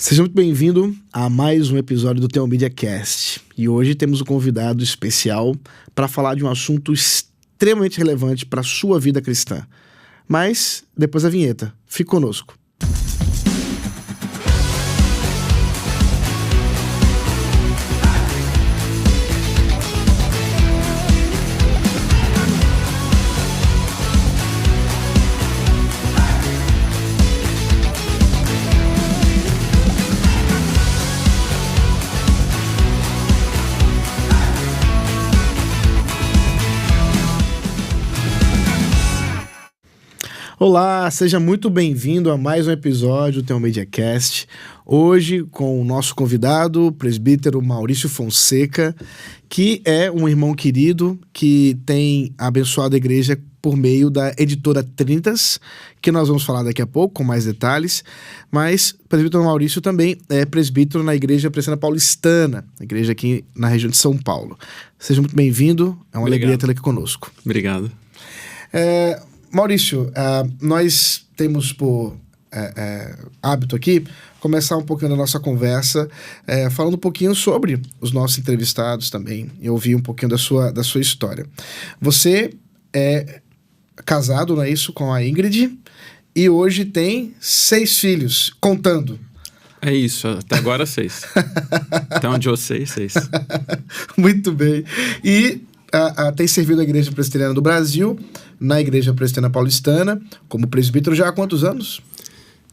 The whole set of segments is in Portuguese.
Seja muito bem-vindo a mais um episódio do Teomídia Cast. E hoje temos um convidado especial para falar de um assunto extremamente relevante para a sua vida cristã. Mas, depois da vinheta, fique conosco. Olá, seja muito bem-vindo a mais um episódio do Teomídia Cast. Hoje com o nosso convidado, o presbítero Maurício Fonseca, que é um irmão querido que tem abençoado a igreja por meio da editora Trintas, que nós vamos falar daqui a pouco com mais detalhes. Mas o presbítero Maurício também é presbítero na Igreja Presbiteriana Paulistana, igreja aqui na região de São Paulo. Seja muito bem-vindo, é uma alegria tê-lo aqui conosco. Obrigado. Maurício, nós temos por hábito aqui começar um pouquinho da nossa conversa falando um pouquinho sobre os nossos entrevistados também e ouvir um pouquinho da sua história. Você é casado, não é isso, com a Ingrid e hoje tem 6 filhos, contando. É isso, até agora 6. Até onde eu sei, 6. Muito bem. E tem servido a Igreja Presbiteriana do Brasil, na Igreja Presbiteriana Paulistana, como presbítero já há quantos anos?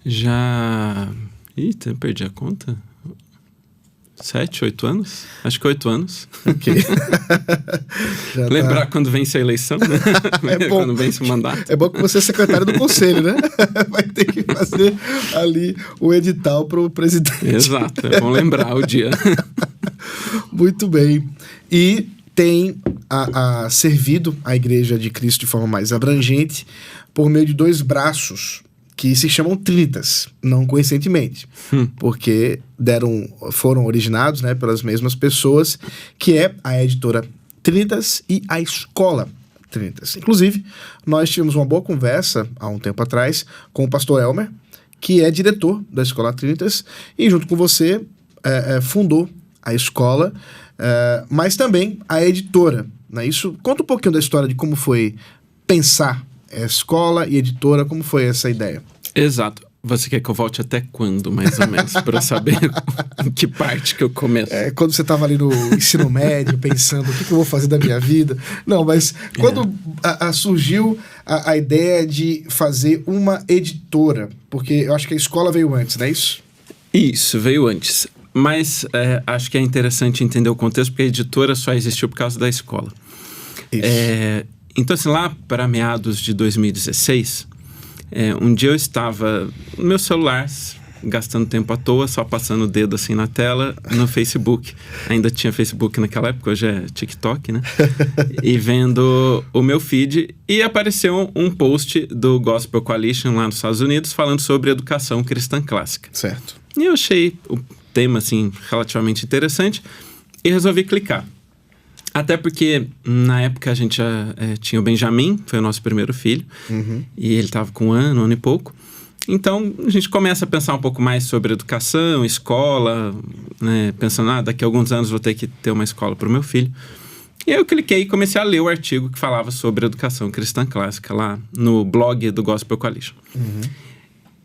Já... Eita, perdi a conta. 7, 8 anos? Acho que 8 anos. Ok. Lembrar quando vence a eleição, né? É bom. Quando vence o mandato. É bom que você é secretário do conselho, né? Vai ter que fazer ali o edital para o presidente. Exato, é bom lembrar o dia. Muito bem. E tem servido a Igreja de Cristo de forma mais abrangente por meio de 2 braços que se chamam Trintas, não coincidentemente, porque foram originados, né, pelas mesmas pessoas, que é a editora Trintas e a Escola Trintas. Inclusive, nós tivemos uma boa conversa há um tempo atrás com o pastor Elmer, que é diretor da Escola Trintas, e junto com você fundou a escola, mas também a editora, né? Isso, conta um pouquinho da história de como foi pensar a escola e editora, como foi essa ideia? Exato. Você quer que eu volte até quando, mais ou menos, para eu saber em que parte que eu começo? Quando você estava ali no ensino médio, pensando o que eu vou fazer da minha vida. Não, mas quando surgiu a ideia de fazer uma editora, porque eu acho que a escola veio antes, não é isso? Isso, veio antes. Mas acho que é interessante entender o contexto, porque a editora só existiu por causa da escola. Isso. Então, assim, lá para meados de 2016, um dia eu estava no meu celular, gastando tempo à toa, só passando o dedo assim na tela, no Facebook. Ainda tinha Facebook naquela época, hoje é TikTok, né? E vendo o meu feed, e apareceu um post do Gospel Coalition lá nos Estados Unidos, falando sobre educação cristã clássica. Certo. E eu achei o tema, assim, relativamente interessante e resolvi clicar. Até porque, na época, a gente já tinha o Benjamin, foi o nosso primeiro filho, e ele estava com um ano e pouco. Então, a gente começa a pensar um pouco mais sobre educação, escola, né? Pensando, daqui a alguns anos vou ter que ter uma escola para o meu filho. E aí eu cliquei e comecei a ler o artigo que falava sobre educação cristã clássica lá no blog do Gospel Coalition.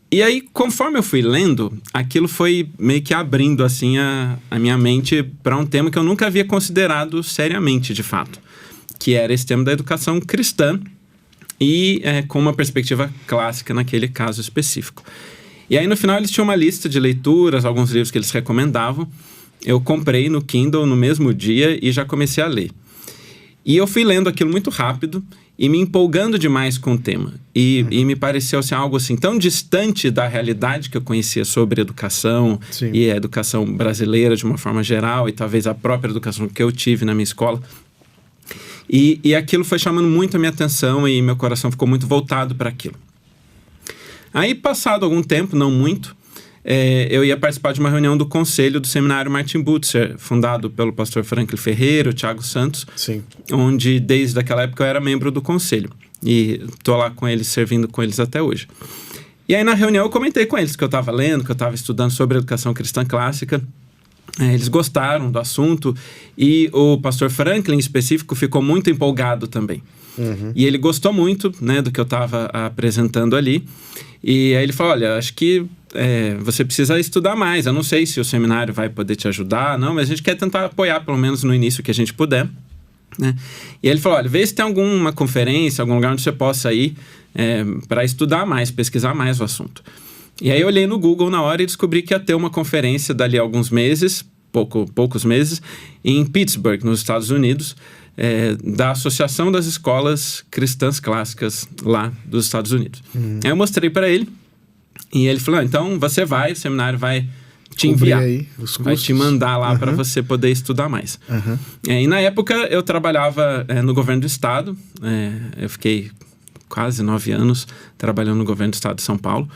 E aí, conforme eu fui lendo, aquilo foi meio que abrindo, assim, a minha mente para um tema que eu nunca havia considerado seriamente, de fato. Que era esse tema da educação cristã e com uma perspectiva clássica naquele caso específico. E aí, no final, eles tinham uma lista de leituras, alguns livros que eles recomendavam. Eu comprei no Kindle no mesmo dia e já comecei a ler. E eu fui lendo aquilo muito rápido e me empolgando demais com o tema. E me pareceu assim, algo assim, tão distante da realidade que eu conhecia sobre educação. Sim. E a educação brasileira de uma forma geral, e talvez a própria educação que eu tive na minha escola. E aquilo foi chamando muito a minha atenção e meu coração ficou muito voltado para aquilo. Aí, passado algum tempo, não muito, eu ia participar de uma reunião do conselho do seminário Martin Butzer, fundado pelo pastor Franklin Ferreira, o Thiago Santos. Sim. Onde desde aquela época eu era membro do conselho e estou lá com eles, servindo com eles até hoje. E aí na reunião eu comentei com eles que eu estava lendo, que eu estava estudando sobre educação cristã clássica. Eles gostaram do assunto e o pastor Franklin, em específico, ficou muito empolgado também. E ele gostou muito, né, do que eu estava apresentando ali. E aí ele falou, olha, acho que você precisa estudar mais. Eu não sei se o seminário vai poder te ajudar, não, mas a gente quer tentar apoiar, pelo menos no início, que a gente puder. Né? E aí ele falou, olha, vê se tem alguma conferência, algum lugar onde você possa ir para estudar mais, pesquisar mais o assunto. E aí eu olhei no Google na hora e descobri que ia ter uma conferência dali a alguns meses, poucos meses, em Pittsburgh, nos Estados Unidos, da Associação das Escolas Cristãs Clássicas lá dos Estados Unidos. Aí eu mostrei para ele e ele falou, então você vai, o seminário vai te enviar, aí os vai te mandar lá para você poder estudar mais. E na época eu trabalhava no governo do estado, eu fiquei quase 9 anos trabalhando no governo do estado de São Paulo,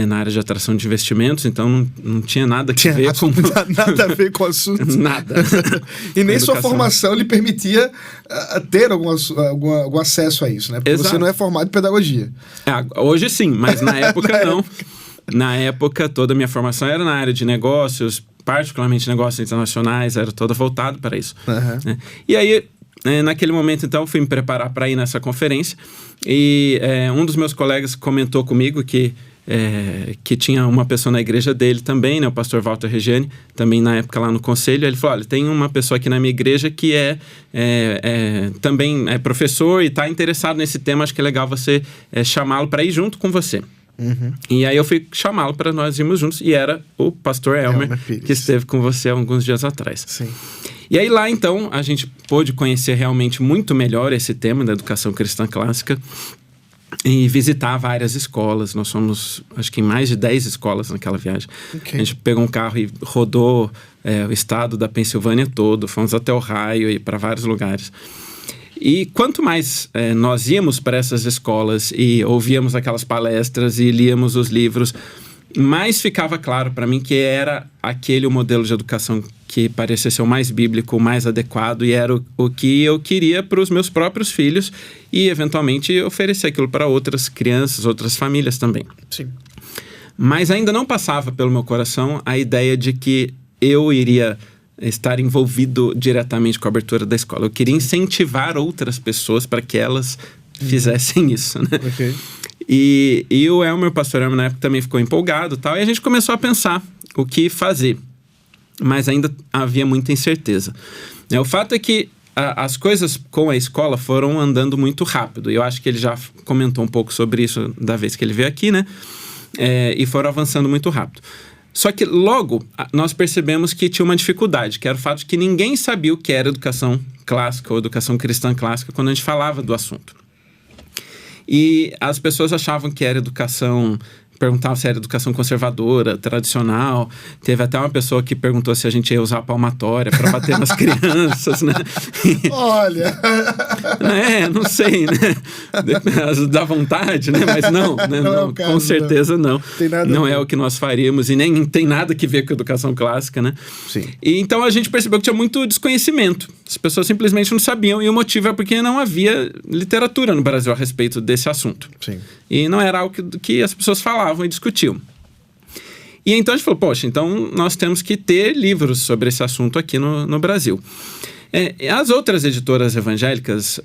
na área de atração de investimentos, então não tinha nada a ver com... nada a ver com o assunto. Nada. E nem sua formação lhe permitia ter algum acesso a isso, né? Porque você não é formado em pedagogia. Hoje sim, mas na época não. Na época, toda a minha formação era na área de negócios, particularmente negócios internacionais, era toda voltada para isso. Né? E aí, naquele momento, então, eu fui me preparar para ir nessa conferência e um dos meus colegas comentou comigo que tinha uma pessoa na igreja dele também, né, o pastor Walter Regiane, também na época lá no conselho. Ele falou, olha, tem uma pessoa aqui na minha igreja que também é professor e está interessado nesse tema, acho que é legal você chamá-lo para ir junto com você. E aí eu fui chamá-lo para nós irmos juntos e era o pastor Elmer que esteve com você há alguns dias atrás. Sim. E aí lá então a gente pôde conhecer realmente muito melhor esse tema da educação cristã clássica e visitar várias escolas. Nós fomos, acho que em mais de 10 escolas naquela viagem. A gente pegou um carro e rodou o estado da Pensilvânia todo, fomos até Ohio e para vários lugares. E quanto mais nós íamos para essas escolas e ouvíamos aquelas palestras e líamos os livros, mais ficava claro para mim que era aquele o modelo de educação que parecia ser o mais bíblico, o mais adequado e era o que eu queria para os meus próprios filhos e, eventualmente, oferecer aquilo para outras crianças, outras famílias também. Sim. Mas ainda não passava pelo meu coração a ideia de que eu iria estar envolvido diretamente com a abertura da escola. Eu queria incentivar outras pessoas para que elas fizessem isso, né? E o Elmer, o pastor Elmer, na época também ficou empolgado e tal, e a gente começou a pensar o que fazer. Mas ainda havia muita incerteza. O fato é que as coisas com a escola foram andando muito rápido. E eu acho que ele já comentou um pouco sobre isso da vez que ele veio aqui, né? E foram avançando muito rápido. Só que logo nós percebemos que tinha uma dificuldade, que era o fato de que ninguém sabia o que era educação clássica ou educação cristã clássica quando a gente falava do assunto. E as pessoas achavam que era educação... Perguntavam se era educação conservadora, tradicional. Teve até uma pessoa que perguntou se a gente ia usar palmatória para bater nas crianças, né? Olha! Não sei, né? Dá vontade, né? Mas não, né? Não, caso, com certeza não. Não é o que nós faríamos e nem tem nada que ver com educação clássica, né? Sim. E então a gente percebeu que tinha muito desconhecimento. As pessoas simplesmente não sabiam e o motivo é porque não havia literatura no Brasil a respeito desse assunto. Sim. E não era algo que as pessoas falavam e discutiam. E então a gente falou, poxa, então nós temos que ter livros sobre esse assunto aqui no Brasil. As outras editoras evangélicas,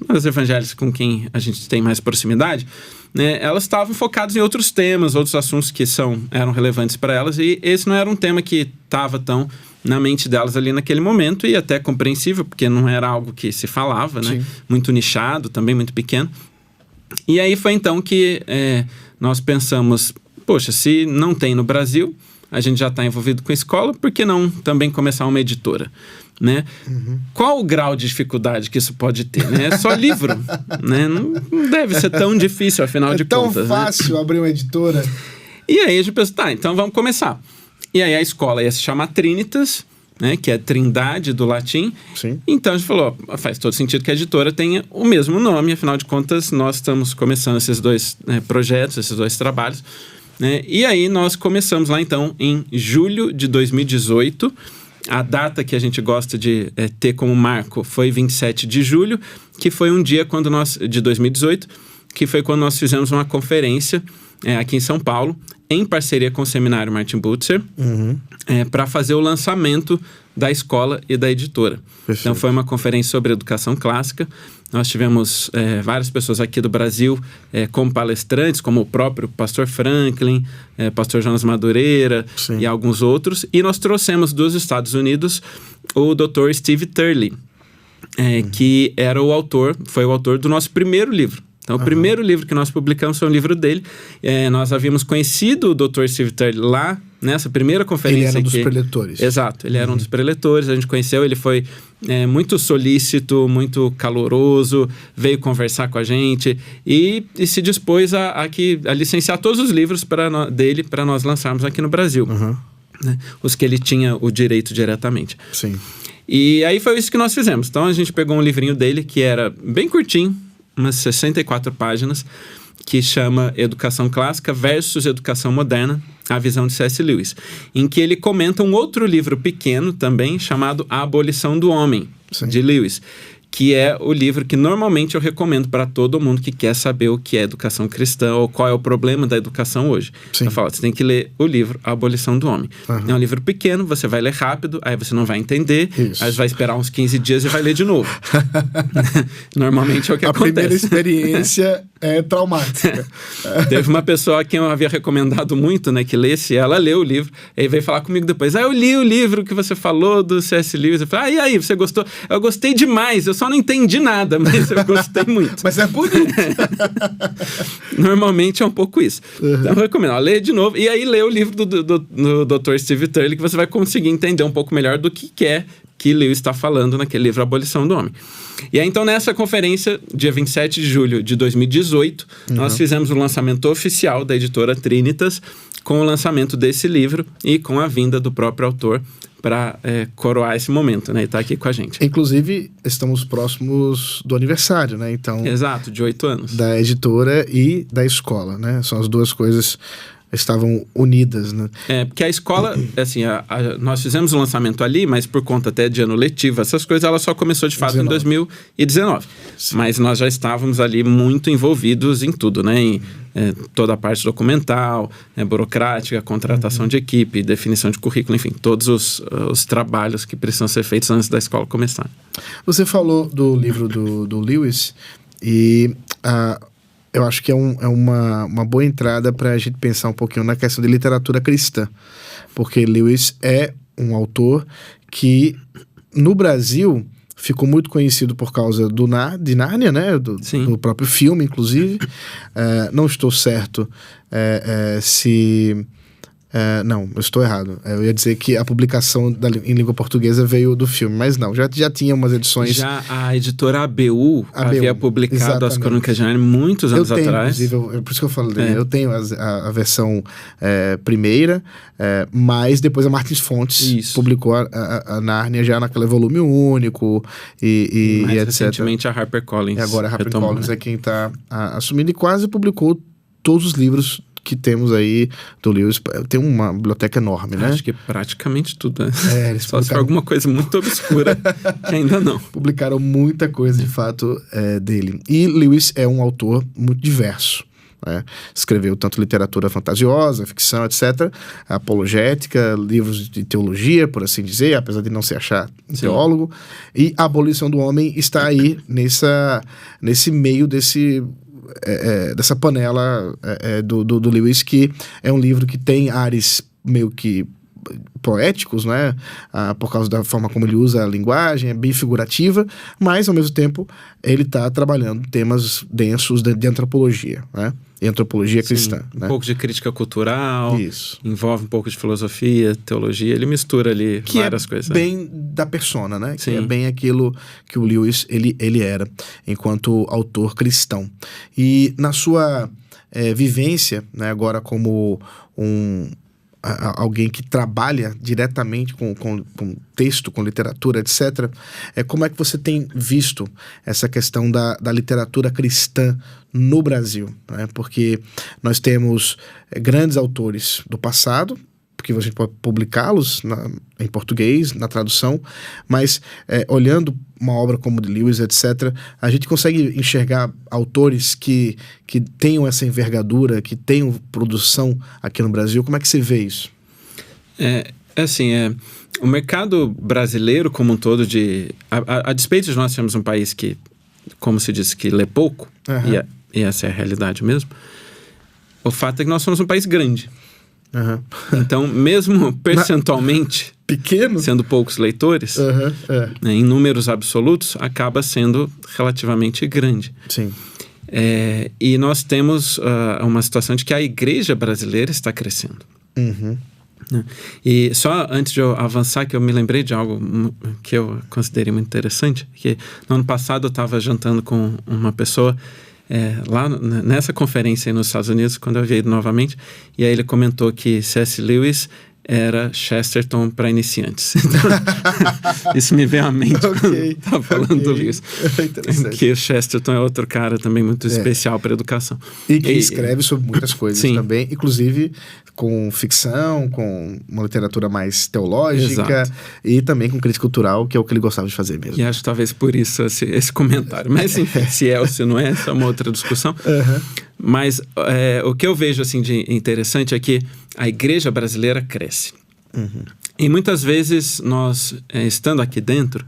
as evangélicas com quem a gente tem mais proximidade, né, elas estavam focadas em outros temas, outros assuntos que eram relevantes para elas, e esse não era um tema que estava tão na mente delas ali naquele momento, e até compreensível, porque não era algo que se falava, né? Muito nichado, também muito pequeno. E aí foi então que nós pensamos, poxa, se não tem no Brasil, a gente já está envolvido com a escola, por que não também começar uma editora? Né? Qual o grau de dificuldade que isso pode ter? Né? É só livro, né? Não deve ser tão difícil, afinal de contas. É tão fácil, né? Abrir uma editora. E aí a gente pensou, tá, então vamos começar. E aí a escola ia se chamar Trinitas, né, que é Trindade do latim. Sim. Então a gente falou, faz todo sentido que a editora tenha o mesmo nome, afinal de contas nós estamos começando esses dois projetos, esses dois trabalhos, né? E aí nós começamos lá então em julho de 2018. A data que a gente gosta de ter como marco foi 27 de julho, que foi um dia de 2018, que foi quando nós fizemos uma conferência aqui em São Paulo, em parceria com o Seminário Martin Butzer, para fazer o lançamento da escola e da editora. Perfeito. Então foi uma conferência sobre educação clássica. Nós tivemos várias pessoas aqui do Brasil como palestrantes, como o próprio pastor Franklin, pastor Jonas Madureira, sim, e alguns outros. E nós trouxemos dos Estados Unidos o Dr. Steve Turley, que era foi o autor do nosso primeiro livro. Então, o primeiro livro que nós publicamos foi um livro dele. Nós havíamos conhecido o Dr. Steve Turley lá, nessa primeira conferência. Ele era um dos preletores. Exato, ele era um dos preletores. A gente conheceu, ele foi muito solícito, muito caloroso, veio conversar com a gente e se dispôs a licenciar todos os livros dele para nós lançarmos aqui no Brasil. Né? Os que ele tinha o direito diretamente. Sim. E aí foi isso que nós fizemos. Então, a gente pegou um livrinho dele que era bem curtinho, umas 64 páginas, que chama Educação Clássica versus Educação Moderna, a visão de C.S. Lewis, em que ele comenta um outro livro pequeno também, chamado A Abolição do Homem, sim, de Lewis, que é o livro que normalmente eu recomendo para todo mundo que quer saber o que é educação cristã ou qual é o problema da educação hoje. Sim. Eu falo, você tem que ler o livro A Abolição do Homem. É um livro pequeno, você vai ler rápido, aí você não vai entender, isso, aí você vai esperar uns 15 dias e vai ler de novo. Normalmente é o que acontece. A primeira experiência é traumática. Teve uma pessoa a quem eu havia recomendado muito, né, que lesse, ela leu o livro, aí veio falar comigo depois, eu li o livro que você falou do C.S. Lewis. Eu falei, e aí, você gostou? Eu gostei demais, eu só não entendi nada, mas eu gostei muito. Mas é bonito. Normalmente é um pouco isso. Então eu recomendo, lê de novo, e aí lê o livro do Dr. Steve Turley, que você vai conseguir entender um pouco melhor do que é que Lewis está falando naquele livro A Abolição do Homem. E aí, então, nessa conferência, dia 27 de julho de 2018, nós fizemos o lançamento oficial da editora Trinitas, com o lançamento desse livro e com a vinda do próprio autor para coroar esse momento, né? E tá aqui com a gente. Inclusive, estamos próximos do aniversário, né? Então, exato, de 8 anos. Da editora e da escola, né? São as duas coisas estavam unidas, né? Porque a escola, assim, nós fizemos o lançamento ali, mas por conta até de ano letivo, essas coisas, ela só começou de fato em 2019. Sim. Mas nós já estávamos ali muito envolvidos em tudo, né? Em toda a parte documental, burocrática, contratação de equipe, definição de currículo, enfim, todos os trabalhos que precisam ser feitos antes da escola começar. Você falou do livro do Lewis e eu acho que é uma boa entrada para a gente pensar um pouquinho na questão de literatura cristã, porque Lewis é um autor que, no Brasil, ficou muito conhecido por causa de Nárnia, né? Do próprio filme, inclusive. Não estou certo se... não, eu estou errado. Eu ia dizer que a publicação em língua portuguesa veio do filme, mas não, já tinha umas edições. Já a editora ABU havia publicado, exatamente, as Crônicas de Nárnia muitos anos atrás. Inclusive, por isso que eu falei, eu tenho a versão primeira, mas depois a Martins Fontes publicou a Nárnia já naquele volume único e mais etc. recentemente a HarperCollins. E agora a HarperCollins é quem está assumindo e quase publicou todos os livros que temos aí do Lewis. Tem uma biblioteca enorme, né? Acho que praticamente tudo, né? Só se for alguma coisa muito obscura, que ainda não. Publicaram muita coisa, de fato, dele. E Lewis é um autor muito diverso, né? Escreveu tanto literatura fantasiosa, ficção, etc., apologética, livros de teologia, por assim dizer, apesar de não se achar teólogo. E A Abolição do Homem está aí nesse meio dessa panela do Lewis, que é um livro que tem ares meio que poéticos, né? Por causa da forma como ele usa a linguagem, é bem figurativa, mas ao mesmo tempo ele está trabalhando temas densos de antropologia, né? E antropologia cristã. Um pouco de crítica cultural, envolve um pouco de filosofia, teologia, ele mistura ali várias coisas. Bem da persona, né? Que é bem aquilo que o Lewis ele era, enquanto autor cristão. E na sua vivência, né, agora como alguém que trabalha diretamente com texto, com literatura, etc., como é que você tem visto essa questão da literatura cristã no Brasil, né? Porque nós temos grandes autores do passado, porque a gente pode publicá-los em português, na tradução, mas olhando uma obra como de Lewis, etc., a gente consegue enxergar autores que tenham essa envergadura, que tenham produção aqui no Brasil. Como é que você vê isso? O mercado brasileiro como um todo, a despeito de nós sermos um país que, como se diz, que lê pouco, e essa é a realidade mesmo, o fato é que nós somos um país grande. Então, mesmo percentualmente, pequeno, sendo poucos leitores, né, em números absolutos, acaba sendo relativamente grande. Sim. E nós temos uma situação de que a igreja brasileira está crescendo. E só antes de eu avançar, que eu me lembrei de algo que eu considerei muito interessante, que no ano passado eu estava jantando com uma pessoa lá nessa conferência aí nos Estados Unidos, quando eu vi ele novamente, e aí ele comentou que C.S. Lewis era Chesterton para iniciantes. Então, isso me veio à mente quando estava falando do Lewis. Que o Chesterton é outro cara também muito especial para a educação. E que escreve sobre muitas coisas também, inclusive com ficção, com uma literatura mais teológica. Exato. E também com crítica cultural, que é o que ele gostava de fazer mesmo. E acho que talvez por isso esse comentário. Mas enfim, se é ou se não é, essa é uma outra discussão. Mas o que eu vejo assim, de interessante é que a igreja brasileira cresce. E muitas vezes nós, estando aqui dentro,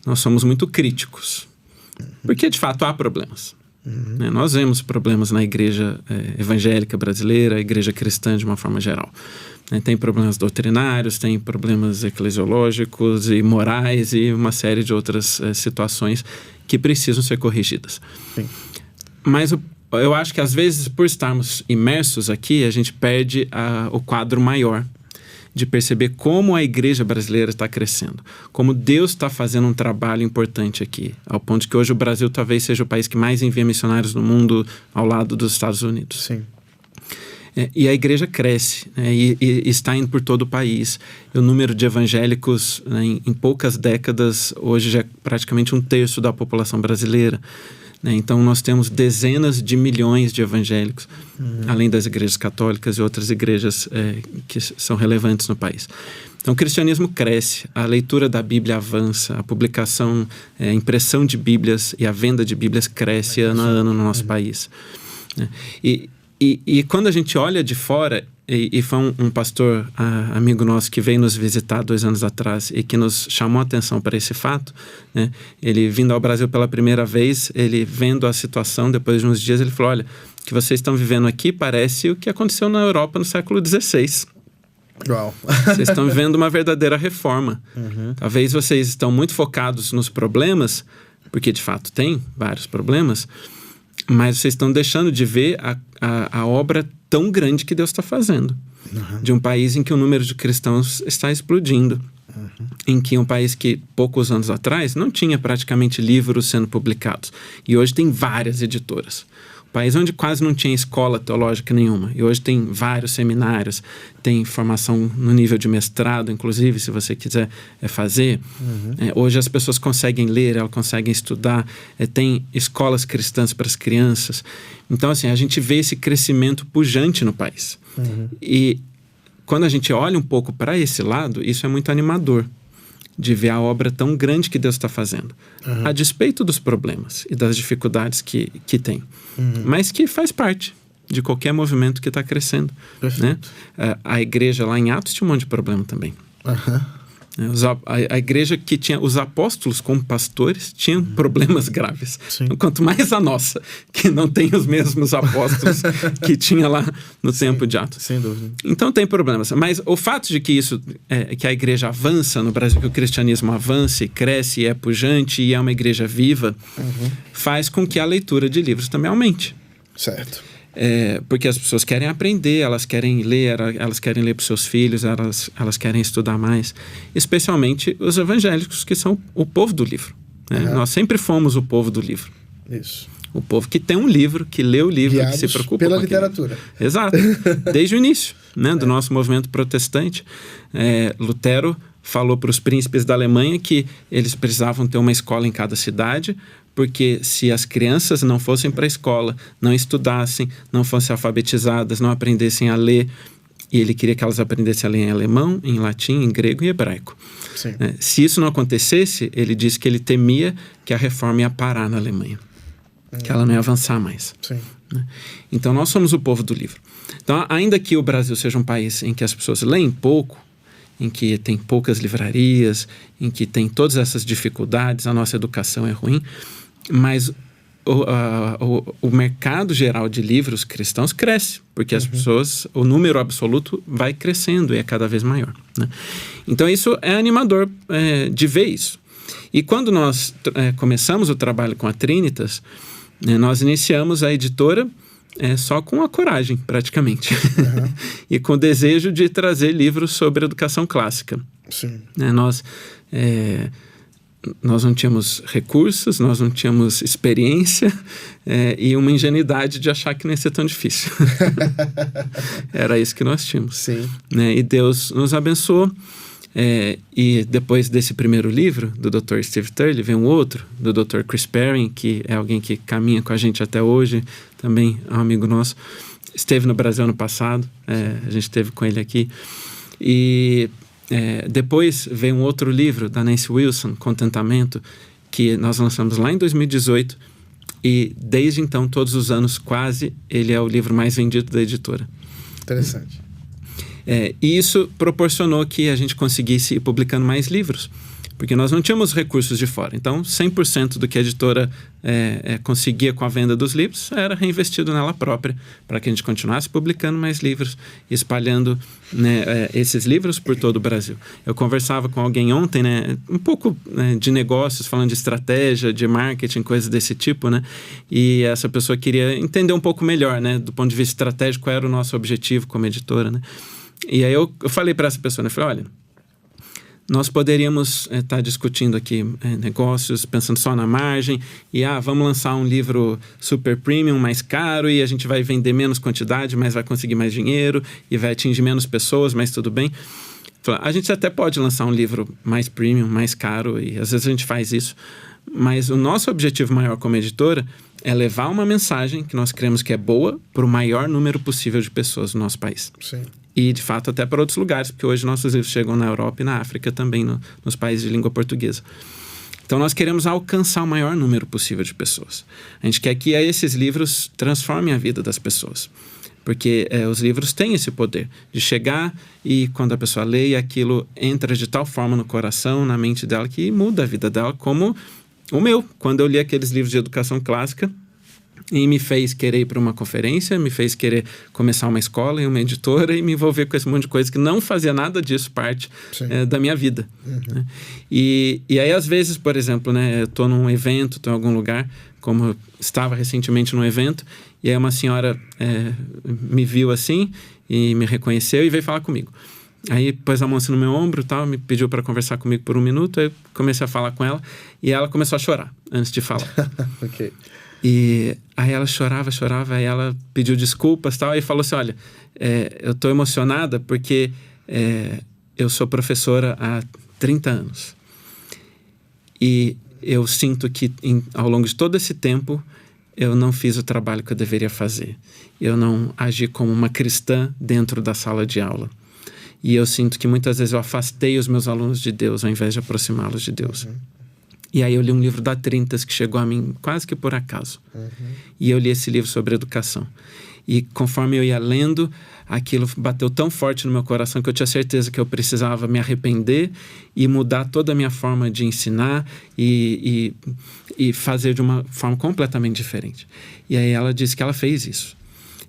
nós somos muito críticos. Porque, de fato, há problemas. Nós vemos problemas na igreja evangélica brasileira, a igreja cristã de uma forma geral. Tem problemas doutrinários, tem problemas eclesiológicos e morais e uma série de outras situações que precisam ser corrigidas. Sim. Mas eu acho que às vezes, por estarmos imersos aqui, a gente perde o quadro maior de perceber como a igreja brasileira está crescendo, como Deus está fazendo um trabalho importante aqui, ao ponto de que hoje o Brasil talvez seja o país que mais envia missionários no mundo, ao lado dos Estados Unidos. Sim. E a igreja cresce, e está indo por todo o país. E o número de evangélicos, em poucas décadas, hoje já é praticamente 1/3 da população brasileira. Então, nós temos dezenas de milhões de evangélicos, além das igrejas católicas e outras igrejas que são relevantes no país. Então, o cristianismo cresce, a leitura da Bíblia avança, a publicação, a impressão de Bíblias e a venda de Bíblias cresce ano a ano no nosso país. E quando a gente olha de fora, e foi um pastor amigo nosso que veio nos visitar 2 anos atrás e que nos chamou a atenção para esse fato, né? Ele vindo ao Brasil pela primeira vez, ele vendo a situação, depois de uns dias ele falou, olha, o que vocês estão vivendo aqui parece o que aconteceu na Europa no século XVI. Uau. Vocês estão vivendo uma verdadeira reforma. Talvez vocês estão muito focados nos problemas, porque de fato tem vários problemas, mas vocês estão deixando de ver a obra tão grande que Deus está fazendo. De um país em que o número de cristãos está explodindo. Em que um país que, poucos anos atrás, não tinha praticamente livros sendo publicados. E hoje tem várias editoras. Um país onde quase não tinha escola teológica nenhuma. E hoje tem vários seminários, tem formação no nível de mestrado, inclusive, se você quiser fazer. Hoje as pessoas conseguem ler, elas conseguem estudar, tem escolas cristãs para as crianças. Então, assim, a gente vê esse crescimento pujante no país. E quando a gente olha um pouco para esse lado, isso é muito animador, de ver a obra tão grande que Deus está fazendo, a despeito dos problemas e das dificuldades que tem, mas que faz parte de qualquer movimento que está crescendo, né? A igreja lá em Atos tinha um monte de problema também. A igreja que tinha os apóstolos como pastores tinham problemas graves. Quanto mais a nossa, que não tem os mesmos apóstolos que tinha lá no tempo de Atos. Sem dúvida. Então tem problemas. Mas o fato de que isso, que a igreja avança no Brasil, que o cristianismo avança e cresce e é pujante e é uma igreja viva, faz com que a leitura de livros também aumente. Certo. Porque as pessoas querem aprender, elas querem ler para os seus filhos, elas querem estudar mais, especialmente os evangélicos, que são o povo do livro, né? Nós sempre fomos o povo do livro. Isso. O povo que tem um livro, que lê o livro, guiados que se preocupa pela com literatura. Exato. Desde o início, né, do nosso movimento protestante. Lutero falou para os príncipes da Alemanha que eles precisavam ter uma escola em cada cidade, porque se as crianças não fossem para a escola, não estudassem, não fossem alfabetizadas, não aprendessem a ler, E ele queria que elas aprendessem a ler em alemão, em latim, em grego e hebraico. Se isso não acontecesse, ele disse que ele temia que a reforma ia parar na Alemanha. Que ela não ia avançar mais. Sim. Então, nós somos o povo do livro. Então, ainda que o Brasil seja um país em que as pessoas leem pouco, em que tem poucas livrarias, em que tem todas essas dificuldades, a nossa educação é ruim, mas o mercado geral de livros cristãos cresce, porque as pessoas, o número absoluto vai crescendo e é cada vez maior, né? Então isso é animador de ver isso. E quando nós começamos o trabalho com a Trinitas, nós iniciamos a editora só com a coragem, praticamente, e com o desejo de trazer livros sobre educação clássica. Sim. Nós não tínhamos recursos, nós não tínhamos experiência e uma ingenuidade de achar que não ia ser tão difícil. Era isso que nós tínhamos. Sim. E Deus nos abençoou. E depois desse primeiro livro, do Dr. Steve Turley, vem um outro, do Dr. Chris Perrin, que é alguém que caminha com a gente até hoje, também é um amigo nosso. Esteve no Brasil ano passado, a gente esteve com ele aqui. E depois vem um outro livro da Nancy Wilson, Contentamento, que nós lançamos lá em 2018. E desde então, todos os anos, quase, ele é o livro mais vendido da editora. Interessante. E isso proporcionou que a gente conseguisse ir publicando mais livros, porque nós não tínhamos recursos de fora. Então, 100% do que a editora conseguia com a venda dos livros era reinvestido nela própria, para que a gente continuasse publicando mais livros, espalhando esses livros por todo o Brasil. Eu conversava com alguém ontem, um pouco de negócios, falando de estratégia, de marketing, coisas desse tipo, e essa pessoa queria entender um pouco melhor, do ponto de vista estratégico, qual era o nosso objetivo como editora, E aí eu falei para essa pessoa, eu falei, olha, nós poderíamos estar discutindo aqui negócios, pensando só na margem, e vamos lançar um livro super premium, mais caro, e a gente vai vender menos quantidade, mas vai conseguir mais dinheiro, e vai atingir menos pessoas, mas tudo bem. A gente até pode lançar um livro mais premium, mais caro, e às vezes a gente faz isso, mas o nosso objetivo maior como editora é levar uma mensagem que nós cremos que é boa para o maior número possível de pessoas no nosso país. Sim. E, de fato, até para outros lugares, porque hoje nossos livros chegam na Europa e na África também, nos países de língua portuguesa. Então, nós queremos alcançar o maior número possível de pessoas. A gente quer que esses livros transformem a vida das pessoas. Porque os livros têm esse poder de chegar e, quando a pessoa lê, aquilo entra de tal forma no coração, na mente dela, que muda a vida dela, como o meu. Quando eu li aqueles livros de educação clássica, e me fez querer ir para uma conferência, me fez querer começar uma escola e uma editora e me envolver com esse monte de coisa que não fazia nada disso parte da minha vida. E aí, às vezes, por exemplo, eu estou num evento, estou em algum lugar, como eu estava recentemente num evento, e aí uma senhora me viu assim e me reconheceu e veio falar comigo. Aí pôs a mão assim no meu ombro e tal, me pediu para conversar comigo por 1 minuto, aí eu comecei a falar com ela e ela começou a chorar antes de falar. Ok. E aí ela chorava, aí ela pediu desculpas e tal, e falou assim, olha, eu tô emocionada porque eu sou professora há 30 anos. E eu sinto que ao longo de todo esse tempo eu não fiz o trabalho que eu deveria fazer. Eu não agi como uma cristã dentro da sala de aula. E eu sinto que muitas vezes eu afastei os meus alunos de Deus ao invés de aproximá-los de Deus. E aí eu li um livro da Trinitas que chegou a mim quase que por acaso. E eu li esse livro sobre educação. E conforme eu ia lendo, aquilo bateu tão forte no meu coração que eu tinha certeza que eu precisava me arrepender e mudar toda a minha forma de ensinar e fazer de uma forma completamente diferente. E aí ela disse que ela fez isso.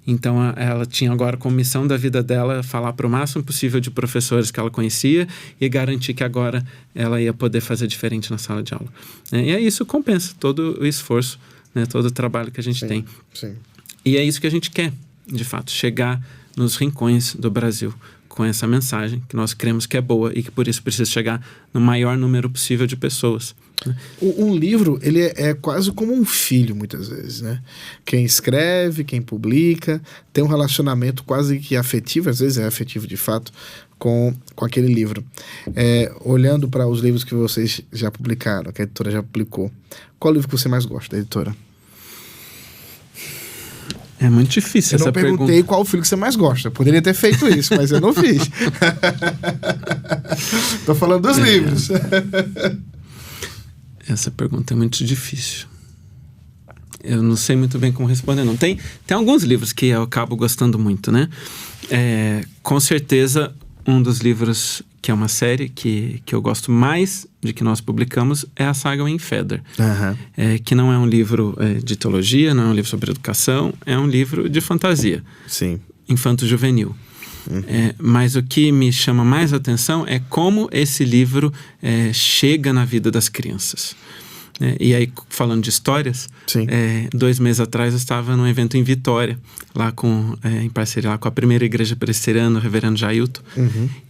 Então, ela tinha agora como missão da vida dela falar para o máximo possível de professores que ela conhecia e garantir que agora ela ia poder fazer diferente na sala de aula. E aí isso compensa todo o esforço, todo o trabalho que a gente tem. Sim. E é isso que a gente quer, de fato, chegar nos rincões do Brasil com essa mensagem que nós cremos que é boa e que por isso precisa chegar no maior número possível de pessoas. Um livro, ele é quase como um filho, muitas vezes, Quem escreve, quem publica, tem um relacionamento quase que afetivo, às vezes é afetivo de fato, com aquele livro. Olhando para os livros que vocês já publicaram, que a editora já publicou, qual livro que você mais gosta da editora? É muito difícil Eu essa não pergunta. perguntei qual filho que você mais gosta. Eu poderia ter feito isso, mas eu não fiz. Tô falando dos livros. Essa pergunta é muito difícil. Eu não sei muito bem como responder, não. Tem alguns livros que eu acabo gostando muito, né? Com certeza, um dos livros que é uma série que eu gosto mais de que nós publicamos é a saga Wingfeather. Que não é um livro de teologia, não é um livro sobre educação, é um livro de fantasia. Sim. Infanto-juvenil. Mas o que me chama mais atenção é como esse livro chega na vida das crianças. E aí, falando de histórias, 2 meses atrás eu estava num evento em Vitória, lá em parceria lá com a primeira igreja presbiteriana, o reverendo Jailton.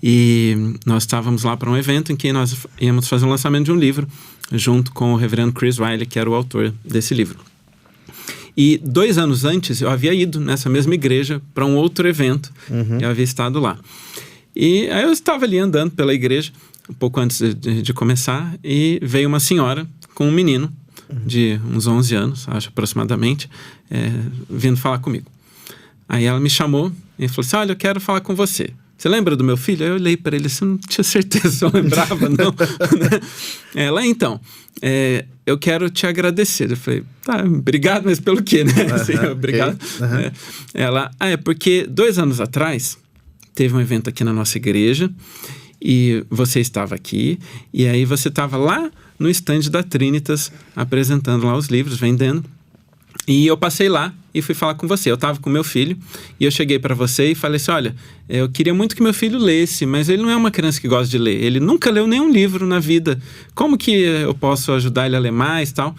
E nós estávamos lá para um evento em que nós íamos fazer o lançamento de um livro, junto com o reverendo Chris Riley, que era o autor desse livro. E 2 anos antes, eu havia ido nessa mesma igreja para um outro evento. Eu havia estado lá. E aí eu estava ali andando pela igreja, um pouco antes de começar, e veio uma senhora com um menino de uns 11 anos, acho aproximadamente, vindo falar comigo. Aí ela me chamou e falou assim, olha, eu quero falar com você. Você lembra do meu filho? Aí eu olhei para ele, não tinha certeza se eu lembrava, não. Ela, então, eu quero te agradecer. Eu falei, tá, obrigado, mas pelo quê, né? Assim, obrigado. Ela, porque 2 anos atrás, teve um evento aqui na nossa igreja, e você estava aqui, e aí você estava lá no stand da Trinitas, apresentando lá os livros, vendendo. E eu passei lá e fui falar com você. Eu estava com meu filho e eu cheguei para você e falei assim, olha, eu queria muito que meu filho lesse, mas ele não é uma criança que gosta de ler. Ele nunca leu nenhum livro na vida. Como que eu posso ajudar ele a ler mais e tal?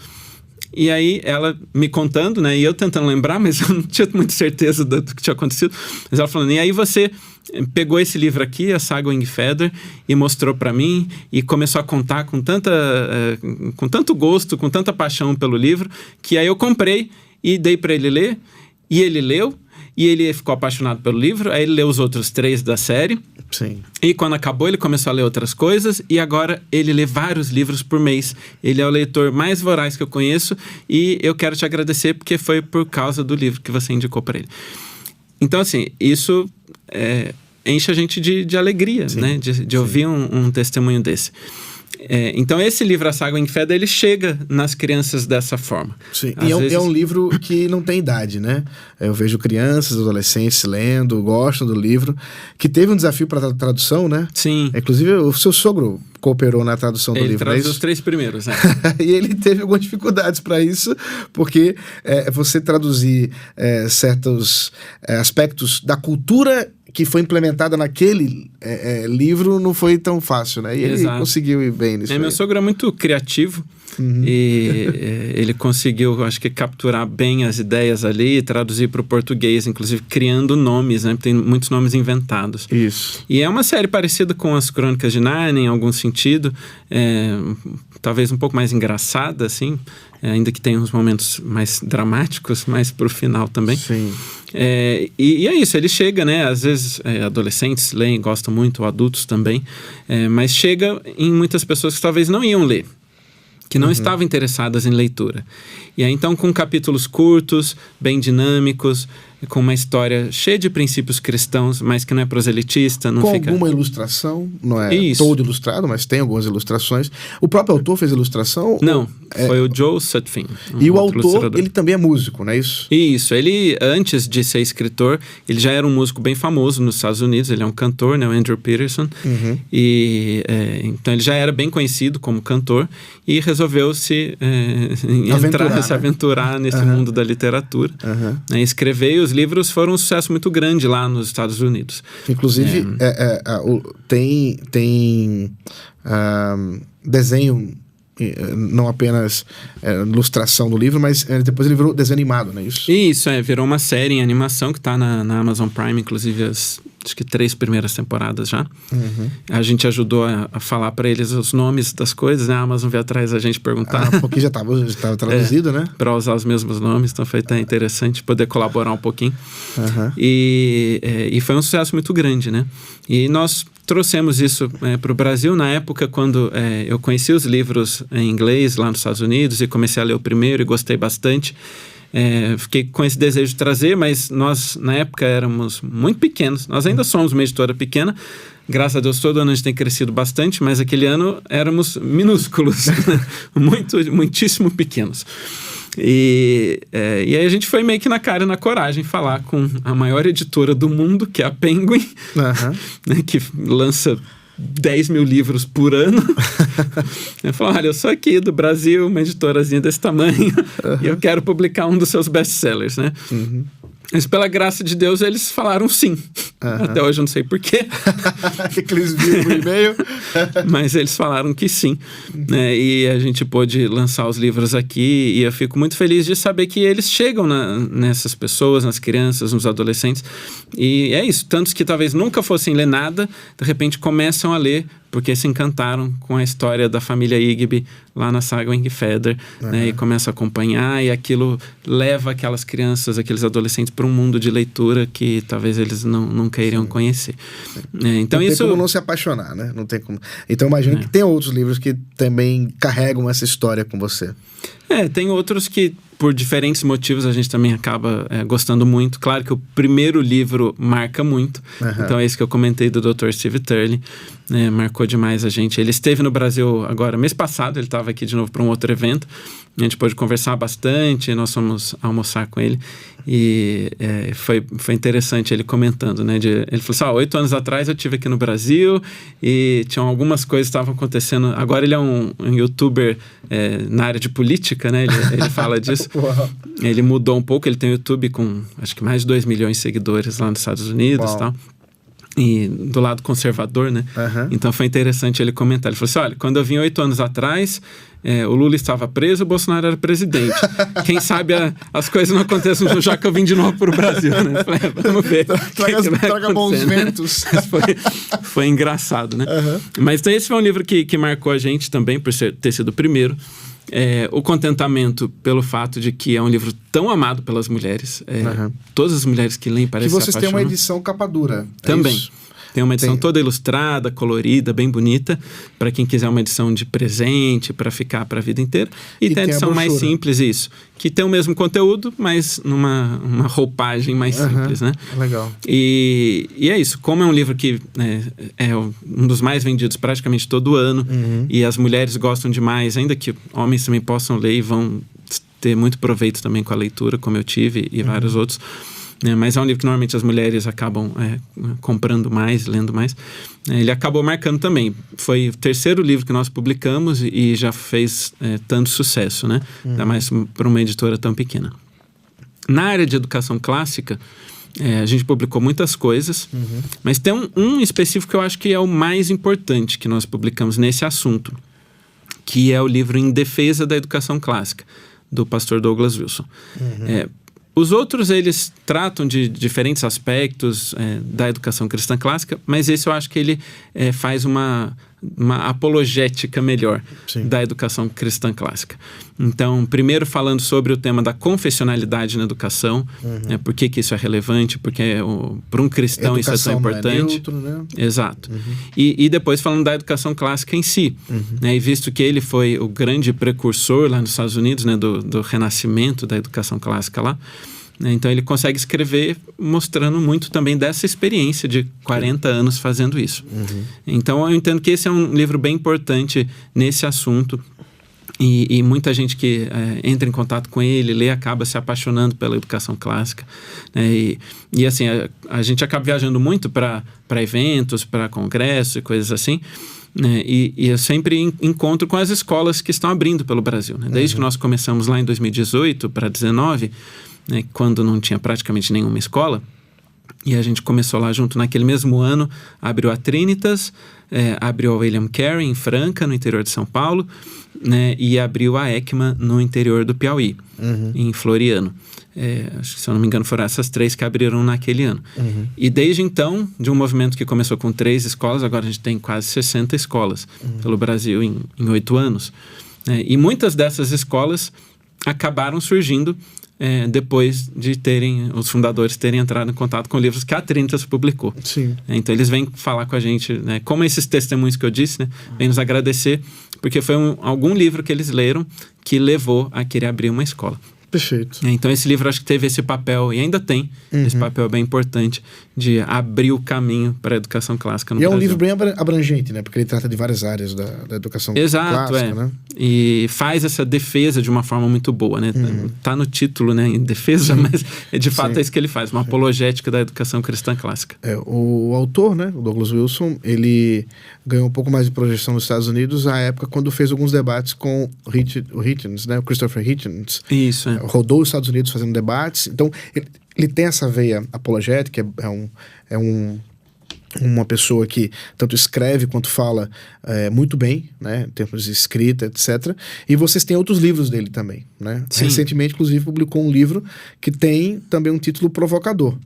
E aí ela me contando, né? E eu tentando lembrar, mas eu não tinha muita certeza do que tinha acontecido. Mas ela falando, e aí você pegou esse livro aqui, a saga Wingfeather, e mostrou para mim, e começou a contar com tanto gosto, com tanta paixão pelo livro, que aí eu comprei e dei para ele ler, e ele leu, e ele ficou apaixonado pelo livro, aí ele leu os outros 3 da série. Sim. E quando acabou, ele começou a ler outras coisas, e agora ele lê vários livros por mês. Ele é o leitor mais voraz que eu conheço, e eu quero te agradecer porque foi por causa do livro que você indicou para ele. Então, assim, isso enche a gente de alegria, né? De ouvir um testemunho desse. Então, esse livro, A Saga Wingfeather, ele chega nas crianças dessa forma. Sim, e é um livro que não tem idade, né? Eu vejo crianças, adolescentes lendo, gostam do livro, que teve um desafio para tradução, né? Sim. Inclusive, o seu sogro cooperou na tradução do livro. Ele traduziu os 3 primeiros, né? E ele teve algumas dificuldades para isso, porque você traduzir certos aspectos da cultura que foi implementada naquele livro não foi tão fácil, né? E ele conseguiu ir bem nisso. Meu sogro é muito criativo. E ele conseguiu, acho que, capturar bem as ideias ali e traduzir para o português, inclusive criando nomes, né? Tem muitos nomes inventados. Isso. E é uma série parecida com as Crônicas de Nárnia, em algum sentido, talvez um pouco mais engraçada, assim, ainda que tenha uns momentos mais dramáticos, mais pro final também. Sim. E é isso, ele chega, né? Às vezes adolescentes leem, gostam muito, adultos também, mas chega em muitas pessoas que talvez não iam ler, que não estavam interessadas em leitura. E aí, então, com capítulos curtos, bem dinâmicos, com uma história cheia de princípios cristãos, mas que não é proselitista, não com fica... alguma ilustração, não é Isso. todo ilustrado, mas tem algumas ilustrações. O próprio autor fez ilustração? Não, foi o Joe Sutphin. E o autor, ele também é músico, não é isso? Isso, ele, antes de ser escritor, ele já era um músico bem famoso nos Estados Unidos, ele é um cantor, né, o Andrew Peterson, e então ele já era bem conhecido como cantor e resolveu se aventurar nesse mundo da literatura, né, escrever, e os livros foram um sucesso muito grande lá nos Estados Unidos. Inclusive, tem desenho, não apenas ilustração do livro, mas depois ele virou desenho animado, não é isso? Isso, virou uma série em animação que está na Amazon Prime, inclusive acho que 3 primeiras temporadas já. A gente ajudou a falar para eles os nomes das coisas, né? A Amazon veio atrás da gente perguntar. Porque já estava traduzido, né? Para usar os mesmos nomes, então foi até interessante poder colaborar um pouquinho. E foi um sucesso muito grande, né? E nós trouxemos isso para o Brasil na época quando eu conheci os livros em inglês lá nos Estados Unidos e comecei a ler o primeiro e gostei bastante. fiquei com esse desejo de trazer, mas nós, na época, éramos muito pequenos. Nós ainda somos uma editora pequena. Graças a Deus, todo ano a gente tem crescido bastante, mas aquele ano éramos minúsculos, muitíssimo pequenos. E aí a gente foi meio que na cara e na coragem falar com a maior editora do mundo, que é a Penguin, né, que lança 10 mil livros por ano. Eu falei, olha, eu sou aqui do Brasil, uma editorazinha desse tamanho, e eu quero publicar um dos seus best-sellers, né? Mas pela graça de Deus, eles falaram sim. Até hoje eu não sei porquê. Que eles viram no e-mail. Mas eles falaram que sim. Né? E a gente pôde lançar os livros aqui. E eu fico muito feliz de saber que eles chegam nessas pessoas, nas crianças, nos adolescentes. E é isso. Tantos que talvez nunca fossem ler nada, de repente começam a ler porque se encantaram com a história da família Igby lá na saga Wingfeather, né? E começam a acompanhar, e aquilo leva aquelas crianças, aqueles adolescentes para um mundo de leitura que talvez eles nunca iriam conhecer. Então, não isso... tem como não se apaixonar, né? Não tem como. Então imagino que tem outros livros que também carregam essa história com você. Tem outros que, por diferentes motivos, a gente também acaba gostando muito. Claro que o primeiro livro marca muito. Então é isso que eu comentei do Dr. Steve Turley. Marcou demais a gente. Ele esteve no Brasil agora, mês passado, ele estava aqui de novo para um outro evento. A gente pôde conversar bastante, nós fomos almoçar com ele. E foi interessante ele comentando, né? Ele falou assim, 8 anos atrás eu estive aqui no Brasil e tinham algumas coisas que estavam acontecendo. Agora ele é um youtuber na área de política, né? Ele fala disso. Ele mudou um pouco, ele tem um YouTube com acho que mais de 2 milhões de seguidores lá nos Estados Unidos e tal. E do lado conservador, né? Então foi interessante ele comentar. Ele falou assim, olha, quando eu vim 8 anos atrás, o Lula estava preso, o Bolsonaro era presidente. Quem sabe as coisas não acontecem já que eu vim de novo para o Brasil, né? Falei, vamos ver. Traga bons ventos. Foi engraçado, né? Mas então esse foi um livro que marcou a gente também, por ter sido o primeiro. O contentamento pelo fato de que é um livro tão amado pelas mulheres. Todas as mulheres que leem parecem que vocês têm uma edição capa dura. Também. Tem uma edição toda ilustrada, colorida, bem bonita, para quem quiser uma edição de presente, para ficar para a vida inteira. E tem a edição mais simples, isso, que tem o mesmo conteúdo, mas numa roupagem mais simples, né? Legal. E é isso. Como é um livro que é um dos mais vendidos praticamente todo ano, e as mulheres gostam demais, ainda que homens também possam ler e vão ter muito proveito também com a leitura, como eu tive, e vários outros. Mas é um livro que normalmente as mulheres acabam comprando mais, lendo mais. Ele acabou marcando também. Foi o terceiro livro que nós publicamos e já fez tanto sucesso, né? Ainda mais para uma editora tão pequena. Na área de educação clássica, a gente publicou muitas coisas, mas tem um específico que eu acho que é o mais importante que nós publicamos nesse assunto, que é o livro Em Defesa da Educação Clássica, do pastor Douglas Wilson. Os outros, eles tratam de diferentes aspectos da educação cristã clássica, mas esse eu acho que ele faz uma apologética melhor da educação cristã clássica. Então, primeiro falando sobre o tema da confessionalidade na educação, por que isso é relevante, porque para um cristão educação isso é tão importante. Não é neutro, né? Exato. E depois falando da educação clássica em si, né? E visto que ele foi o grande precursor lá nos Estados Unidos, né, do renascimento da educação clássica lá, né? Então ele consegue escrever mostrando muito também dessa experiência de 40 anos fazendo isso. Então eu entendo que esse é um livro bem importante nesse assunto. E muita gente que entra em contato com ele, lê, acaba se apaixonando pela educação clássica. Né? E assim, a gente acaba viajando muito para eventos, para congressos e coisas assim. Né? E eu sempre encontro com as escolas que estão abrindo pelo Brasil. Né? Desde que nós começamos lá em 2018 para 2019, né, quando não tinha praticamente nenhuma escola, e a gente começou lá junto naquele mesmo ano, abriu a Trinitas, abriu a William Carey em Franca, no interior de São Paulo, né, e abriu a ECMA no interior do Piauí, em Floriano. Acho que, se eu não me engano, foram essas 3 que abriram naquele ano. E desde então, de um movimento que começou com 3 escolas, agora a gente tem quase 60 escolas pelo Brasil em 8 anos. E muitas dessas escolas acabaram surgindo depois de os fundadores terem entrado em contato com livros que a Trinitas publicou. Então eles vêm falar com a gente, né, como esses testemunhos que eu disse, né, vêm nos agradecer, porque foi algum livro que eles leram que levou a querer abrir uma escola. Perfeito. Então esse livro acho que teve esse papel, e ainda tem esse papel bem importante, de abrir o caminho para a educação clássica no Brasil. E é um livro bem abrangente, né? Porque ele trata de várias áreas da educação clássica, né? E faz essa defesa de uma forma muito boa, né? Tá no título, né? Em defesa, mas de fato é isso que ele faz, uma apologética da educação cristã clássica. O autor, né? O Douglas Wilson, ele ganhou um pouco mais de projeção nos Estados Unidos à época quando fez alguns debates com o Hitchens, né? O Christopher Hitchens. Isso, rodou os Estados Unidos fazendo debates. Então, ele tem essa veia apologética, uma pessoa que tanto escreve quanto fala muito bem, né, em termos de escrita, etc. E vocês têm outros livros dele também, né? Sim. Recentemente, inclusive, publicou um livro que tem também um título provocador,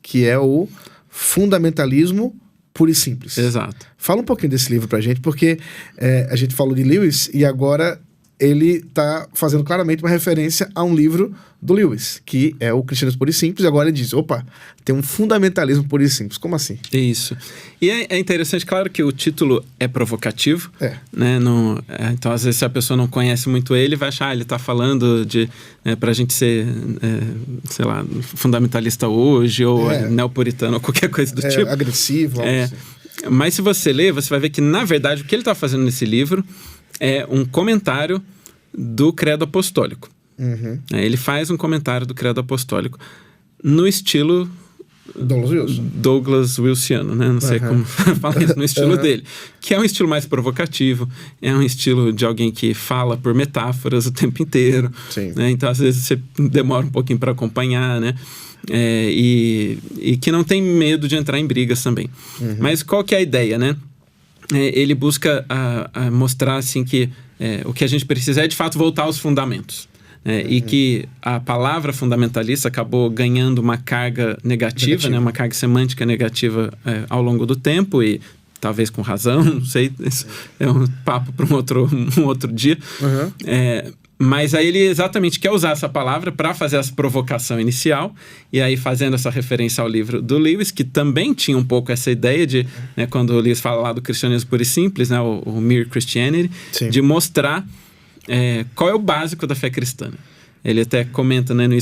que é o Fundamentalismo Puro e Simples. Exato. Fala um pouquinho desse livro pra gente, porque a gente falou de Lewis e agora ele está fazendo claramente uma referência a um livro do Lewis, que é o Cristianismo Puro e Simples, e agora ele diz, opa, tem um fundamentalismo puro e simples. Como assim? Isso. E é interessante, claro que o título é provocativo, né? Então, às vezes, se a pessoa não conhece muito ele, vai achar, ele está falando de pra gente ser, sei lá, fundamentalista hoje, ou neopuritano, ou qualquer coisa do tipo. Agressivo, algo assim. Mas se você ler, você vai ver que, na verdade, o que ele está fazendo nesse livro é um comentário do Credo Apostólico. Ele faz um comentário do Credo Apostólico no estilo Douglas Wilsiano, né? Não sei como falar isso, no estilo dele. Que é um estilo mais provocativo, é um estilo de alguém que fala por metáforas o tempo inteiro. Né? Então, às vezes, você demora um pouquinho para acompanhar, né? E que não tem medo de entrar em brigas também. Mas qual que é a ideia, né? Ele busca mostrar assim, que o que a gente precisa é, de fato, voltar aos fundamentos. E que a palavra fundamentalista acabou ganhando uma carga negativa. Né? Uma carga semântica negativa ao longo do tempo, e talvez com razão, não sei, isso é um papo para um outro dia. Mas aí ele exatamente quer usar essa palavra para fazer essa provocação inicial, e aí fazendo essa referência ao livro do Lewis, que também tinha um pouco essa ideia de, né, quando o Lewis fala lá do cristianismo puro e simples, né, o Mere Christianity, de mostrar qual é o básico da fé cristã. Ele até comenta, né, no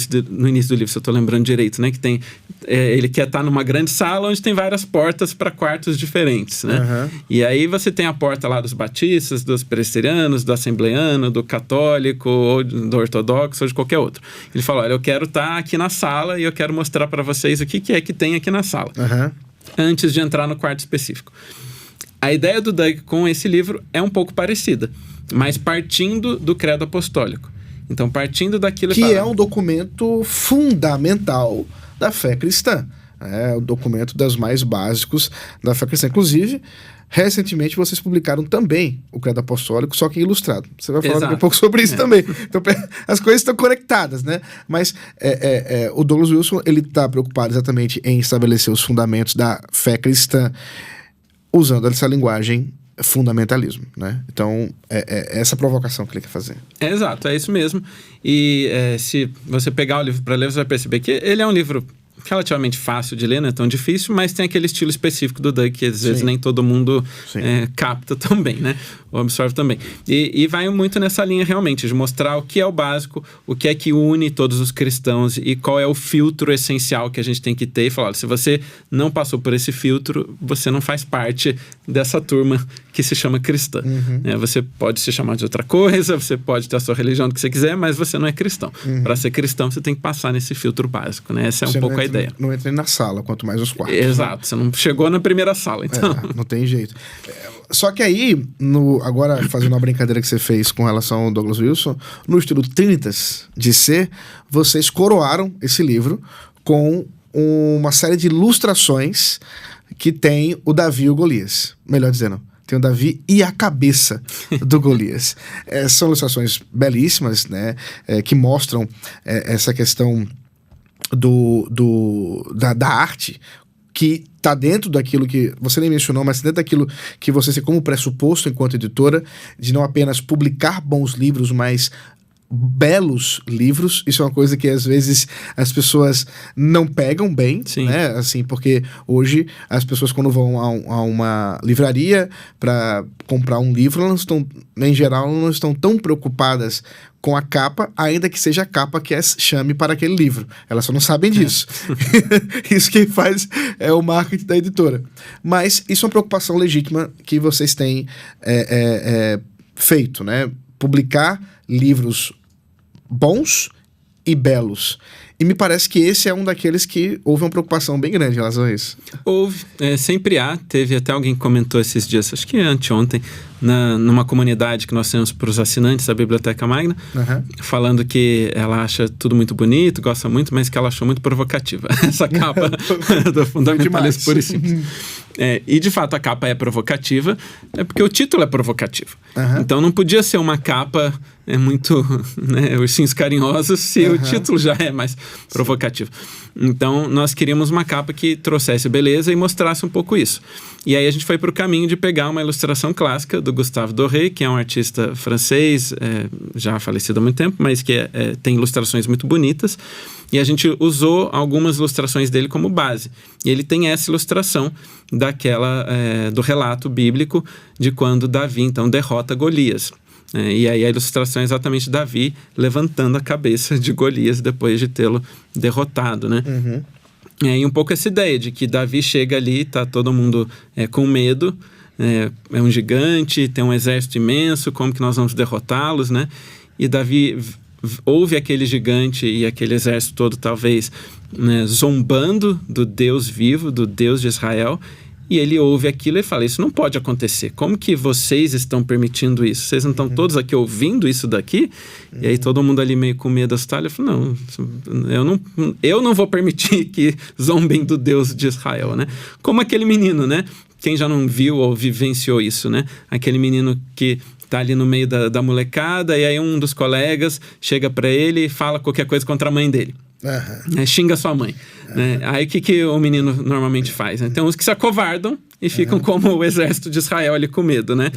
início do livro, se eu estou lembrando direito, né, que tem, ele quer estar numa grande sala onde tem várias portas para quartos diferentes, né? E aí você tem a porta lá dos batistas, dos presbiterianos, do assembleano, do católico, ou do ortodoxo, ou de qualquer outro. Ele fala, olha, eu quero estar aqui na sala e eu quero mostrar para vocês o que é que tem aqui na sala, antes de entrar no quarto específico. A ideia do Doug com esse livro é um pouco parecida, mas partindo do Credo Apostólico. Então, partindo daquilo... Que é um documento fundamental da fé cristã. É o documento das mais básicos da fé cristã. Inclusive, recentemente vocês publicaram também o Credo Apostólico, só que ilustrado. Você vai falar daqui a pouco sobre isso também. Então, as coisas estão conectadas, né? Mas o Douglas Wilson, ele está preocupado exatamente em estabelecer os fundamentos da fé cristã usando essa linguagem fundamentalismo, né? Então, é essa provocação que ele quer fazer. Exato, é isso mesmo. E se você pegar o livro para ler, você vai perceber que ele é um livro relativamente fácil de ler, não é tão difícil, mas tem aquele estilo específico do Doug que às vezes nem todo mundo capta também, né? Ou absorve também. E vai muito nessa linha realmente, de mostrar o que é o básico, o que é que une todos os cristãos e qual é o filtro essencial que a gente tem que ter. E falar, olha, se você não passou por esse filtro, você não faz parte dessa turma que se chama cristã. Você pode se chamar de outra coisa, você pode ter a sua religião do que você quiser, mas você não é cristão. Para ser cristão, você tem que passar nesse filtro básico, né? Essa é um pouco a ideia. Não entra na sala, quanto mais os quartos. Exato, você não chegou na primeira sala, então... não tem jeito. Só que aí, agora fazendo uma brincadeira que você fez com relação ao Douglas Wilson, no estilo Trinitas de ser, vocês coroaram esse livro com uma série de ilustrações que tem o Davi e o Golias. Melhor dizendo, tem o Davi e a cabeça do Golias. São ilustrações belíssimas, né? Que mostram essa questão da arte, que está dentro daquilo que você nem mencionou, mas dentro daquilo que você tem como pressuposto enquanto editora, de não apenas publicar bons livros, mas belos livros. Isso é uma coisa que às vezes as pessoas não pegam bem, Sim. né? Assim, porque hoje as pessoas, quando vão a uma livraria para comprar um livro, elas estão, em geral, não estão tão preocupadas com a capa, ainda que seja a capa que chame para aquele livro. Elas só não sabem disso. Isso quem faz é o marketing da editora. Mas isso é uma preocupação legítima que vocês têm feito, né? Publicar livros bons e belos. E me parece que esse é um daqueles que houve uma preocupação bem grande em relação a isso. Houve, sempre há. Teve até alguém que comentou esses dias, acho que anteontem, numa comunidade que nós temos para os assinantes da Biblioteca Magna, falando que ela acha tudo muito bonito, gosta muito, mas que ela achou muito provocativa essa capa do Fundamentalismo Puro e Simples. E de fato a capa é provocativa, porque o título é provocativo. Então não podia ser uma capa muito, né, ursinhos carinhosos se o título já é mais provocativo. Então nós queríamos uma capa que trouxesse beleza e mostrasse um pouco isso. E aí a gente foi para o caminho de pegar uma ilustração clássica do Gustave Doré, que é um artista francês, já falecido há muito tempo, mas que tem ilustrações muito bonitas. E a gente usou algumas ilustrações dele como base. E ele tem essa ilustração do relato bíblico de quando Davi, então, derrota Golias. E aí a ilustração é exatamente Davi levantando a cabeça de Golias depois de tê-lo derrotado, né? E um pouco essa ideia de que Davi chega ali, tá todo mundo com medo, é um gigante, tem um exército imenso, como que nós vamos derrotá-los, né? E Davi ouve aquele gigante e aquele exército todo, talvez, né, zombando do Deus vivo, do Deus de Israel, e ele ouve aquilo e fala, isso não pode acontecer, como que vocês estão permitindo isso? Vocês não estão todos aqui ouvindo isso daqui? E aí todo mundo ali meio com medo, assustado, ele falou, eu não vou permitir que zombem do Deus de Israel, né? Como aquele menino, né? Quem já não viu ou vivenciou isso, né? Aquele menino que tá ali no meio da molecada, e aí um dos colegas chega para ele e fala qualquer coisa contra a mãe dele. Xinga sua mãe. Né? Aí o que o menino normalmente faz? Né? Tem uns que se acovardam e ficam como o exército de Israel ali com medo, né?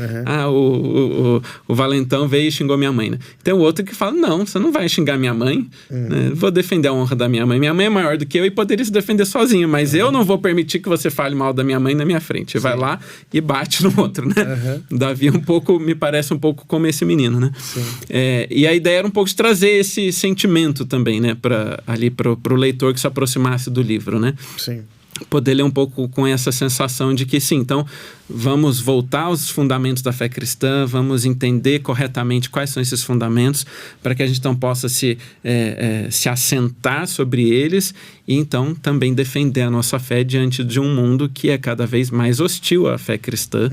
O valentão veio e xingou minha mãe, né? Tem o outro que fala, não, você não vai xingar minha mãe, né? Vou defender a honra da minha mãe é maior do que eu e poderia se defender sozinho, mas eu não vou permitir que você fale mal da minha mãe na minha frente. Vai lá e bate no outro, né? Davi me parece um pouco como esse menino, né? E a ideia era um pouco de trazer esse sentimento também, né? Pro leitor que se aproximasse do livro, né? Sim. Poder ler um pouco com essa sensação de que sim, então vamos voltar aos fundamentos da fé cristã, vamos entender corretamente quais são esses fundamentos para que a gente então possa se assentar sobre eles e então também defender a nossa fé diante de um mundo que é cada vez mais hostil à fé cristã,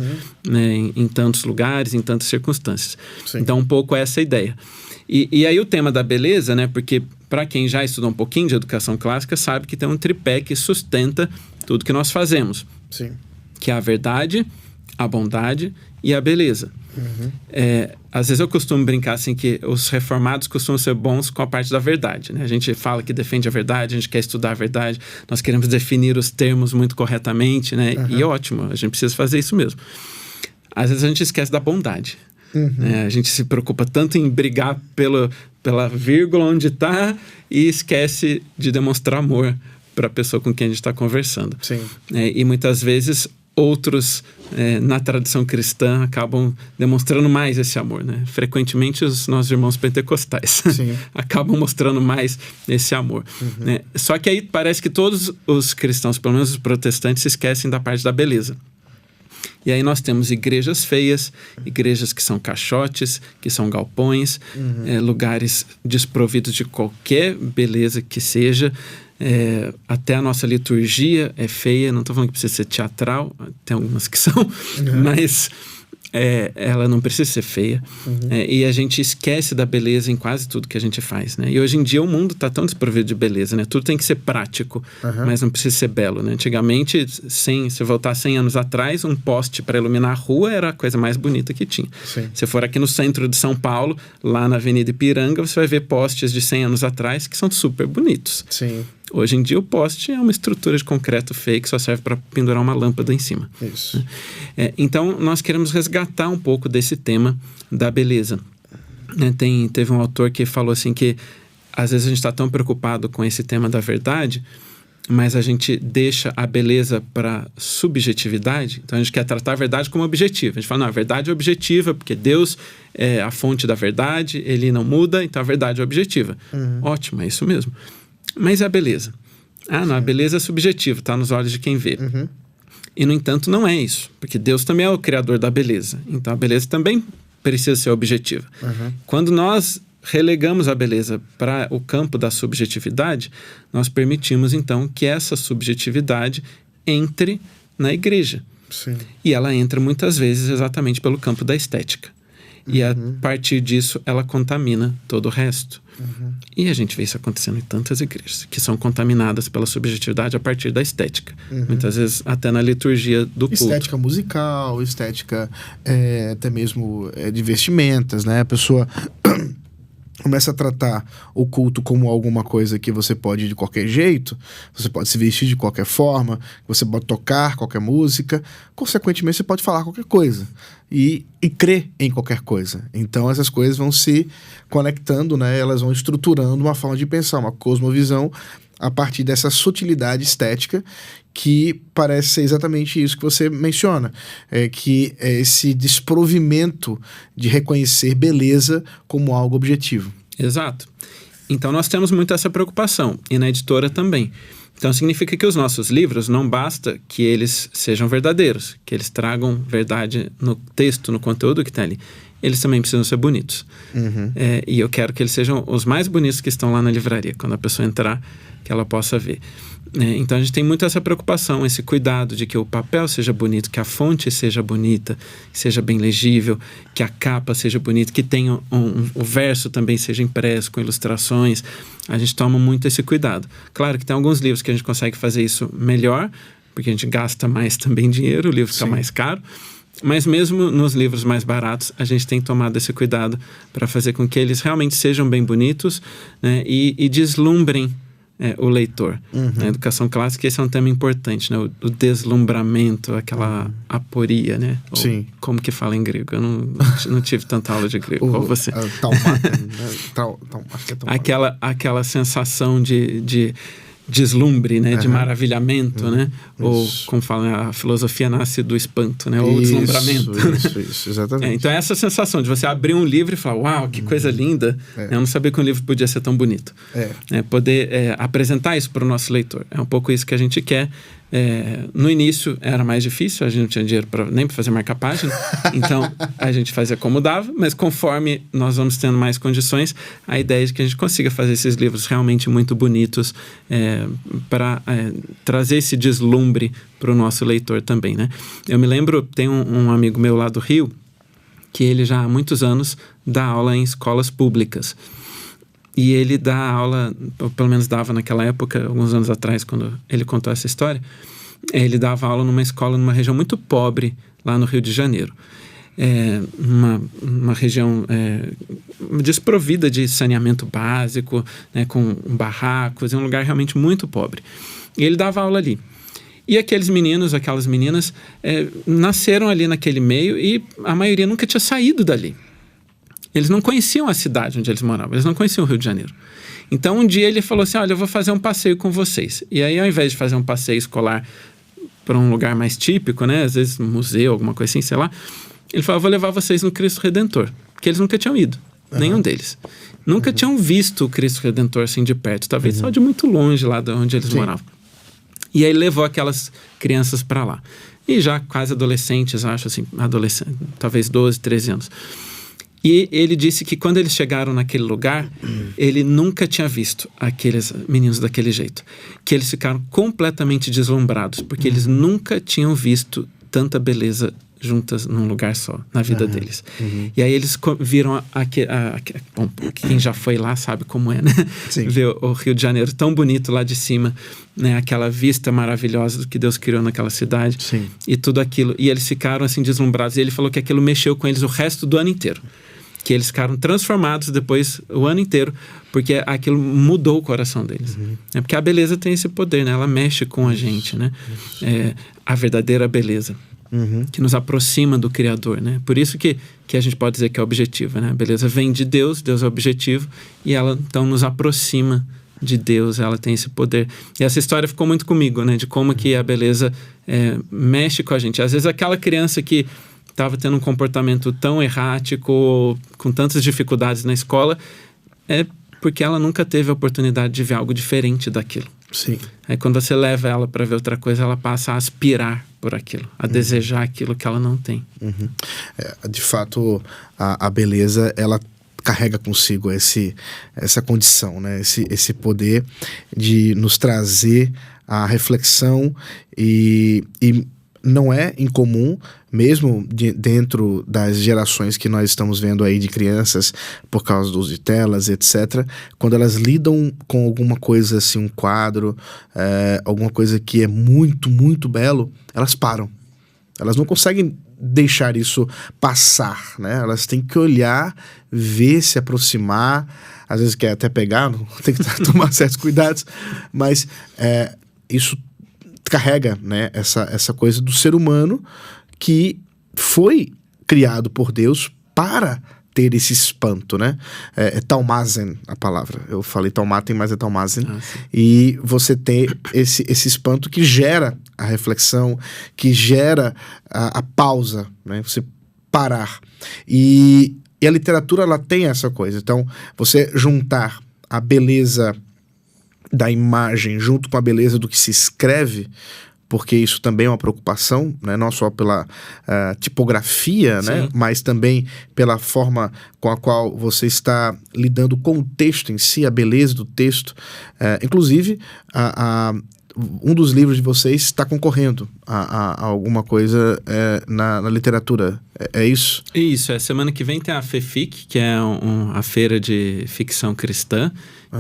né, em tantos lugares, em tantas circunstâncias. Sim. Então um pouco essa ideia. E aí o tema da beleza, né, porque para quem já estudou um pouquinho de educação clássica, sabe que tem um tripé que sustenta tudo que nós fazemos. Sim. Que é a verdade, a bondade e a beleza. Às vezes eu costumo brincar assim que os reformados costumam ser bons com a parte da verdade, né? A gente fala que defende a verdade, a gente quer estudar a verdade, nós queremos definir os termos muito corretamente, né? E ótimo, a gente precisa fazer isso mesmo. Às vezes a gente esquece da bondade. A gente se preocupa tanto em brigar pela vírgula onde está e esquece de demonstrar amor para a pessoa com quem a gente está conversando. Sim. E muitas vezes outros na tradição cristã acabam demonstrando mais esse amor, né? Frequentemente os nossos irmãos pentecostais acabam mostrando mais esse amor, né? Só que aí parece que todos os cristãos, pelo menos os protestantes, se esquecem da parte da beleza. E aí nós temos igrejas feias, igrejas que são caixotes, que são galpões, lugares desprovidos de qualquer beleza que seja. Até a nossa liturgia é feia, não estou falando que precisa ser teatral, tem algumas que são, mas ela não precisa ser feia. E a gente esquece da beleza em quase tudo que a gente faz, né? E hoje em dia o mundo está tão desprovido de beleza, né? Tudo tem que ser prático, mas não precisa ser belo, né? Antigamente, se voltar 100 anos atrás, um poste para iluminar a rua era a coisa mais bonita que tinha. Se for aqui no centro de São Paulo, lá na Avenida Ipiranga, você vai ver postes de 100 anos atrás que são super bonitos. Sim. Hoje em dia o poste é uma estrutura de concreto feio que só serve para pendurar uma lâmpada em cima. Isso. Então nós queremos resgatar um pouco desse tema da beleza. né, teve um autor que falou assim que às vezes a gente está tão preocupado com esse tema da verdade, mas a gente deixa a beleza para subjetividade. Então a gente quer tratar a verdade como objetiva. A gente fala, não, a verdade é objetiva, porque Deus é a fonte da verdade, ele não muda, então a verdade é objetiva. Ótimo, é isso mesmo. Mas e a beleza? Ah, não, a beleza é subjetiva, está nos olhos de quem vê. E, no entanto, não é isso, porque Deus também é o criador da beleza. Então, a beleza também precisa ser objetiva. Quando nós relegamos a beleza para o campo da subjetividade, nós permitimos, então, que essa subjetividade entre na igreja. Sim. E ela entra, muitas vezes, exatamente pelo campo da estética. E, a partir disso, ela contamina todo o resto. E a gente vê isso acontecendo em tantas igrejas, que são contaminadas pela subjetividade a partir da estética. Muitas vezes até na liturgia do culto. Estética musical, estética até mesmo de vestimentas, né? A pessoa começa a tratar o culto como alguma coisa que você pode ir de qualquer jeito, você pode se vestir de qualquer forma, você pode tocar qualquer música, consequentemente você pode falar qualquer coisa e crer em qualquer coisa. Então essas coisas vão se conectando, né? Elas vão estruturando uma forma de pensar, uma cosmovisão a partir dessa sutilidade estética que parece ser exatamente isso que você menciona, que é esse desprovimento de reconhecer beleza como algo objetivo. Exato. Então nós temos muito essa preocupação, e na editora também. Então significa que os nossos livros não basta que eles sejam verdadeiros, que eles tragam verdade no texto, no conteúdo que está ali. Eles também precisam ser bonitos. E eu quero que eles sejam os mais bonitos que estão lá na livraria, quando a pessoa entrar, que ela possa ver. Então a gente tem muito essa preocupação, esse cuidado de que o papel seja bonito, que a fonte seja bonita, que seja bem legível, que a capa seja bonita, que tenha o verso também seja impresso com ilustrações. A gente toma muito esse cuidado. Claro que tem alguns livros que a gente consegue fazer isso melhor, porque a gente gasta mais também dinheiro, o livro fica mais caro. Mas mesmo nos livros mais baratos, a gente tem tomado esse cuidado para fazer com que eles realmente sejam bem bonitos, né, e deslumbrem o leitor. Na educação clássica, esse é um tema importante, né? O deslumbramento, aquela aporia, né? Sim. Como que fala em grego? Eu não tive tanta aula de grego, igual você. Acho que é taumata. Aquela sensação de deslumbre, né? De maravilhamento, né? Ou, como fala, a filosofia nasce do espanto, né? Ou deslumbramento. Isso, exatamente. Então, essa sensação de você abrir um livro e falar, uau, que coisa linda. Eu não sabia que um livro podia ser tão bonito. Poder apresentar isso para o nosso leitor. É um pouco isso que a gente quer. No início era mais difícil, a gente não tinha dinheiro nem para fazer marca-página, então a gente fazia como dava, mas conforme nós vamos tendo mais condições, a ideia é de que a gente consiga fazer esses livros realmente muito bonitos para trazer esse deslumbre para o nosso leitor também, né? Eu me lembro, tem um amigo meu lá do Rio, que ele já há muitos anos dá aula em escolas públicas. E ele dá aula, ou pelo menos dava naquela época, alguns anos atrás, quando ele contou essa história, ele dava aula numa escola numa região muito pobre, lá no Rio de Janeiro. Uma região desprovida de saneamento básico, né, com barracos, é um lugar realmente muito pobre. E ele dava aula ali. E aqueles meninos, aquelas meninas, nasceram ali naquele meio e a maioria nunca tinha saído dali. Eles não conheciam a cidade onde eles moravam, eles não conheciam o Rio de Janeiro. Então, um dia ele falou assim, olha, eu vou fazer um passeio com vocês. E aí, ao invés de fazer um passeio escolar para um lugar mais típico, né, às vezes um museu, alguma coisa assim, sei lá, ele falou, eu vou levar vocês no Cristo Redentor, porque eles nunca tinham ido, nenhum deles. Nunca tinham visto o Cristo Redentor assim de perto, talvez só de muito longe lá de onde eles moravam. E aí levou aquelas crianças para lá. E já quase adolescentes, acho assim, talvez 12, 13 anos. E ele disse que quando eles chegaram naquele lugar, ele nunca tinha visto aqueles meninos daquele jeito. Que eles ficaram completamente deslumbrados, porque eles nunca tinham visto tanta beleza juntas num lugar só, na vida deles. E aí eles viram bom, quem já foi lá sabe como é, né? Ver o Rio de Janeiro tão bonito lá de cima, né? Aquela vista maravilhosa do que Deus criou naquela cidade. E tudo aquilo. E eles ficaram assim deslumbrados. E ele falou que aquilo mexeu com eles o resto do ano inteiro. Que eles ficaram transformados depois o ano inteiro, porque aquilo mudou o coração deles. Porque a beleza tem esse poder, né? Ela mexe com a gente, né? A verdadeira beleza. que nos aproxima do Criador, né? Por isso que a gente pode dizer que é objetiva, né? A beleza vem de Deus, Deus é objetivo, e ela então nos aproxima de Deus, ela tem esse poder. E essa história ficou muito comigo, né? De como que a beleza mexe com a gente. Às vezes aquela criança que estava tendo um comportamento tão errático, com tantas dificuldades na escola, é porque ela nunca teve a oportunidade de ver algo diferente daquilo. Sim. Aí quando você leva ela para ver outra coisa, ela passa a aspirar por aquilo, a desejar aquilo que ela não tem. De fato, a beleza, ela carrega consigo essa condição, né? Esse poder de nos trazer a reflexão e não é incomum, mesmo dentro das gerações que nós estamos vendo aí de crianças, por causa do uso de telas, etc., quando elas lidam com alguma coisa assim, um quadro, alguma coisa que é muito, muito belo, elas param. Elas não conseguem deixar isso passar, né? Elas têm que olhar, ver, se aproximar, às vezes quer até pegar, tem que tomar certos cuidados, mas isso carrega, né, essa coisa do ser humano que foi criado por Deus para ter esse espanto, né? É taumazen a palavra. Eu falei taumaten, mas é taumazen. E você tem esse espanto que gera a reflexão, que gera a pausa, né? Você parar. E a literatura, ela tem essa coisa. Então, você juntar a beleza da imagem junto com a beleza do que se escreve, porque isso também é uma preocupação, né? Não só pela tipografia, né? Mas também pela forma com a qual você está lidando com o texto em si, a beleza do texto. Inclusive, um dos livros de vocês está concorrendo a alguma coisa na literatura. É isso? Isso. Semana que vem tem a FEFIC, que é a Feira de Ficção Cristã,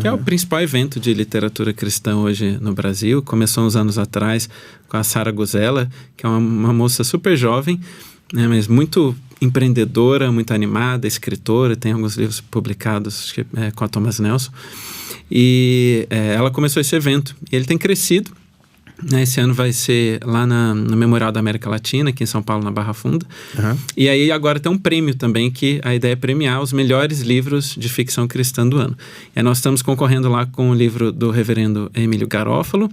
que é o principal evento de literatura cristã hoje no Brasil. Começou uns anos atrás com a Sara Guzella, que é uma moça super jovem, né, mas muito empreendedora, muito animada, escritora, tem alguns livros publicados com a Thomas Nelson. E ela começou esse evento. E ele tem crescido. Né, esse ano vai ser lá no Memorial da América Latina, aqui em São Paulo, na Barra Funda. E aí agora tem um prêmio também, que a ideia é premiar os melhores livros de ficção cristã do ano. E nós estamos concorrendo lá com o livro do reverendo Emílio Garófalo,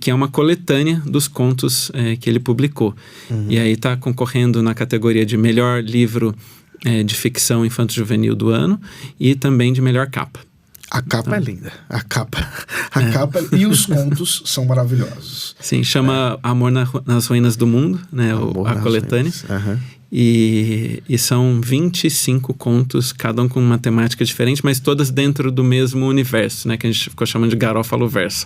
que é uma coletânea dos contos que ele publicou. E aí está concorrendo na categoria de melhor livro de ficção infanto-juvenil do ano e também de melhor capa. A capa é linda. A capa e os contos são maravilhosos. Sim, chama Amor nas Ruínas do Mundo, né? A coletânea. E são 25 contos, cada um com uma temática diferente, mas todas dentro do mesmo universo, né? Que a gente ficou chamando de Garófalo Verso.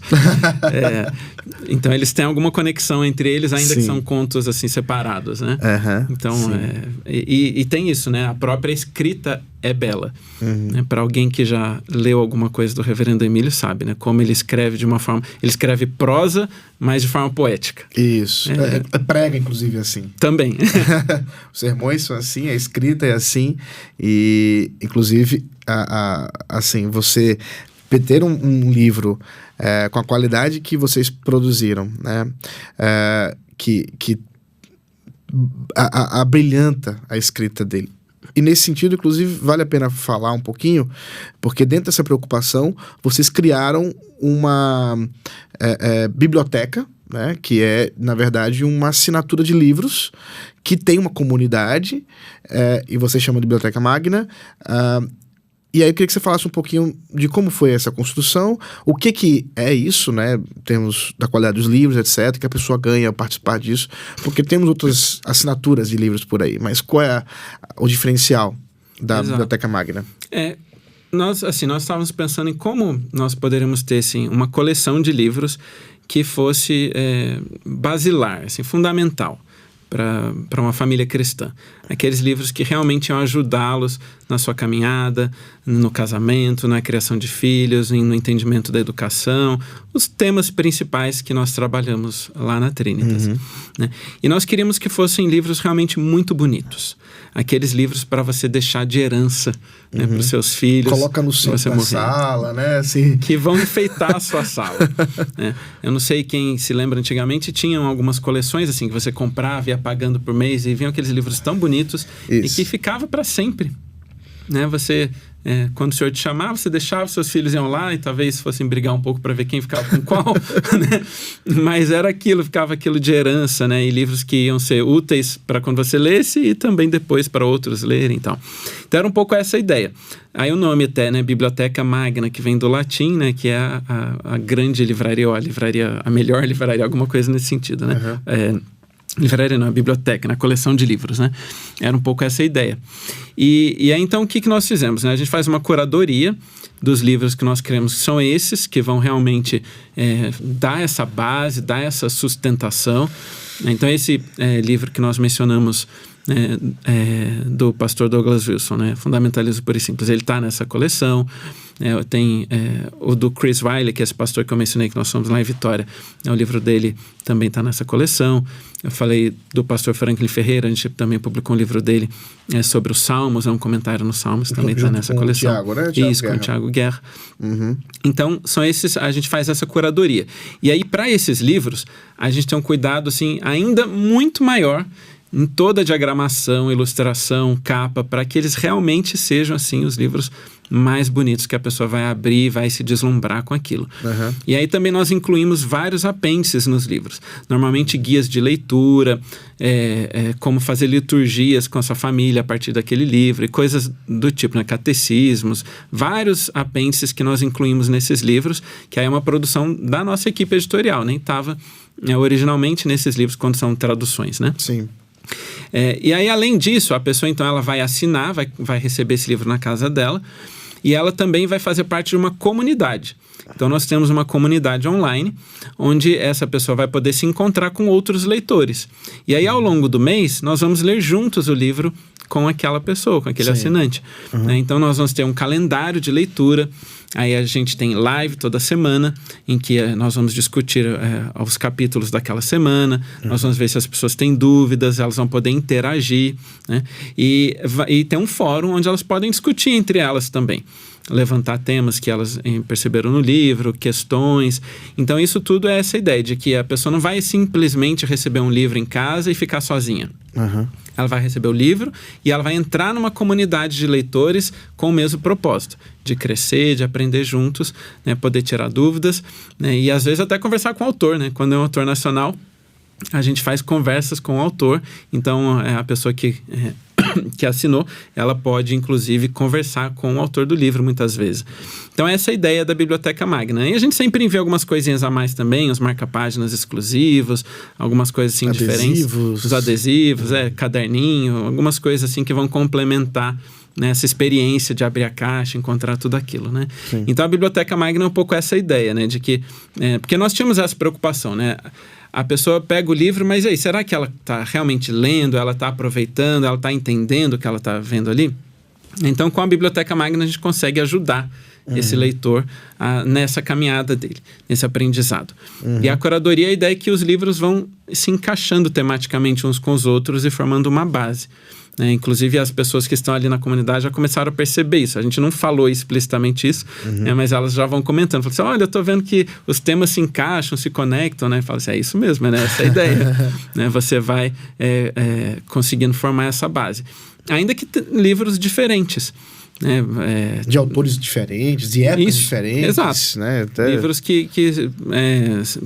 Então, eles têm alguma conexão entre eles, ainda que são contos, assim, separados, né? Então, e tem isso, né? A própria escrita é bela. Né? Para alguém que já leu alguma coisa do reverendo Emílio, sabe, né? Como ele escreve de uma forma... Ele escreve prosa, mas de forma poética. Isso. Prega, inclusive, assim. Também. Os sermões são assim, a escrita é assim. E, inclusive, assim, você ter um livro com a qualidade que vocês produziram, né? Que abrilhanta a escrita dele. E nesse sentido, inclusive, vale a pena falar um pouquinho, porque dentro dessa preocupação, vocês criaram uma biblioteca, né, que é, na verdade, uma assinatura de livros que tem uma comunidade, e você chama de Biblioteca Magna. E aí eu queria que você falasse um pouquinho de como foi essa construção, o que é isso, né, em termos da qualidade dos livros, etc., que a pessoa ganha ao participar disso, porque temos outras assinaturas de livros por aí, mas qual é o diferencial da Biblioteca Magna? Nós estávamos pensando em como nós poderíamos ter, assim, uma coleção de livros que fosse basilar, assim, fundamental para uma família cristã. Aqueles livros que realmente iam ajudá-los na sua caminhada, no casamento, na criação de filhos, no entendimento da educação, os temas principais que nós trabalhamos lá na Trinitas. Né? E nós queríamos que fossem livros realmente muito bonitos. aqueles livros para você deixar de herança, né, para os seus filhos. Coloca no centro da sala, né? Assim. Que vão enfeitar a sua sala. Né? Eu não sei quem se lembra, antigamente tinham algumas coleções assim, que você comprava e ia pagando por mês, e vinham aqueles livros tão bonitos e que ficava para sempre. Né? Você... quando o senhor te chamava, você deixava, seus filhos iam lá e talvez fossem brigar um pouco para ver quem ficava com qual, né? Mas era aquilo, ficava aquilo de herança, né? E livros que iam ser úteis para quando você lesse e também depois para outros lerem, então era um pouco essa ideia. Aí o nome até, né? Biblioteca Magna, que vem do latim, né? Que é a grande livraria, ou a melhor livraria, alguma coisa nesse sentido, né? Livraria não, a biblioteca, na coleção de livros, né? Era um pouco essa ideia. E aí, então, o que nós fizemos? Né? A gente faz uma curadoria dos livros que nós queremos que são esses, que vão realmente dar essa base, dar essa sustentação. Então, esse livro que nós mencionamos do pastor Douglas Wilson, né? Fundamentalismo Puro e Simples, ele está nessa coleção. Tem o do Chris Wiley, que é esse pastor que eu mencionei, que nós somos lá em Vitória. O livro dele também está nessa coleção. Eu falei do pastor Franklin Ferreira, a gente também publicou um livro dele sobre os Salmos, um comentário nos Salmos, também está nessa coleção. Tiago, né? Isso, com o Tiago Guerra. Então, são esses, a gente faz essa curadoria. E aí, para esses livros, a gente tem um cuidado assim, ainda muito maior em toda a diagramação, ilustração, capa, para que eles realmente sejam assim os livros mais bonitos, que a pessoa vai abrir e vai se deslumbrar com aquilo. E aí também nós incluímos vários apêndices nos livros. Normalmente guias de leitura, como fazer liturgias com a sua família a partir daquele livro e coisas do tipo, né? Catecismos, vários apêndices que nós incluímos nesses livros, que aí é uma produção da nossa equipe editorial, nem estava originalmente nesses livros quando são traduções, né? Sim. E aí, além disso, a pessoa então ela vai assinar, vai receber esse livro na casa dela, e ela também vai fazer parte de uma comunidade. Então nós temos uma comunidade online, onde essa pessoa vai poder se encontrar com outros leitores. E aí, ao longo do mês, nós vamos ler juntos o livro com aquela pessoa, com aquele assinante. Então nós vamos ter um calendário de leitura. Aí a gente tem live toda semana, em que nós vamos discutir os capítulos daquela semana, nós vamos ver se as pessoas têm dúvidas, elas vão poder interagir, né? E tem um fórum onde elas podem discutir entre elas também, levantar temas que elas perceberam no livro, questões. Então isso tudo é essa ideia de que a pessoa não vai simplesmente receber um livro em casa e ficar sozinha. Ela vai receber o livro e ela vai entrar numa comunidade de leitores com o mesmo propósito, de crescer, de aprender juntos, né, poder tirar dúvidas, né, e às vezes até conversar com o autor, né? Quando é um autor nacional, a gente faz conversas com o autor, então a pessoa que assinou, ela pode inclusive conversar com o autor do livro muitas vezes. Então essa é a ideia da Biblioteca Magna. E a gente sempre envia algumas coisinhas a mais também, os marca-páginas exclusivos, algumas coisas assim diferentes. Os adesivos, caderninho, algumas coisas assim que vão complementar, né, essa experiência de abrir a caixa, encontrar tudo aquilo, né? Então a Biblioteca Magna é um pouco essa ideia, né, de que porque nós tínhamos essa preocupação, né? A pessoa pega o livro, mas aí, será que ela está realmente lendo, ela está aproveitando, ela está entendendo o que ela está vendo ali? Então, com a Biblioteca Magna, a gente consegue ajudar esse leitor nessa caminhada dele, nesse aprendizado. E a curadoria, a ideia é que os livros vão se encaixando tematicamente uns com os outros e formando uma base. Inclusive as pessoas que estão ali na comunidade já começaram a perceber isso. A gente não falou explicitamente isso, mas elas já vão comentando. Falam assim, olha, eu estou vendo que os temas se encaixam, se conectam, né? Fala assim, é isso mesmo, né? Essa é a ideia. Né? Você vai conseguindo formar essa base. Ainda que livros diferentes. De autores diferentes, de épocas diferentes. Exato. Né? Livros que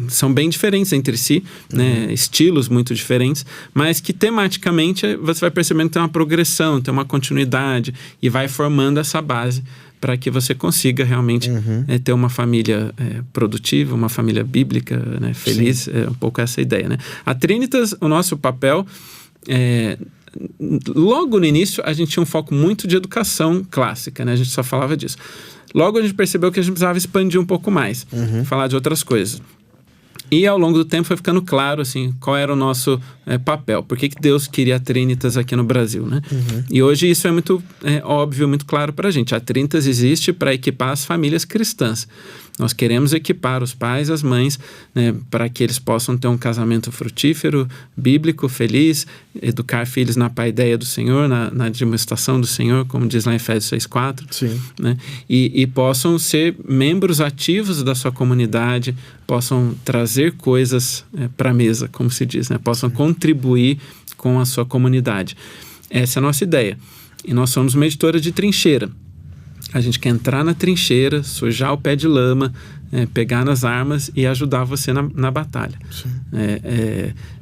são bem diferentes entre si, né? Estilos muito diferentes, mas que tematicamente você vai percebendo que tem uma progressão, tem uma continuidade e vai formando essa base para que você consiga realmente ter uma família produtiva, uma família bíblica, né? Feliz. É um pouco essa ideia, né? A Trinitas, o nosso papel logo no início a gente tinha um foco muito de educação clássica, né? A gente só falava disso. Logo a gente percebeu que a gente precisava expandir um pouco mais, falar de outras coisas. E ao longo do tempo foi ficando claro assim, qual era o nosso papel, por que Deus queria a Trinitas aqui no Brasil, né? E hoje isso é muito óbvio, muito claro para a gente. A Trinitas existe para equipar as famílias cristãs. Nós queremos equipar os pais e as mães, né, para que eles possam ter um casamento frutífero, bíblico, feliz, educar filhos na paideia do Senhor, na demonstração do Senhor, como diz lá em Efésios 6,4. Sim. Né, e possam ser membros ativos da sua comunidade, possam trazer coisas para a mesa, como se diz, né, possam contribuir com a sua comunidade. Essa é a nossa ideia. E nós somos uma editora de trincheira. A gente quer entrar na trincheira, sujar o pé de lama, pegar nas armas e ajudar você na batalha.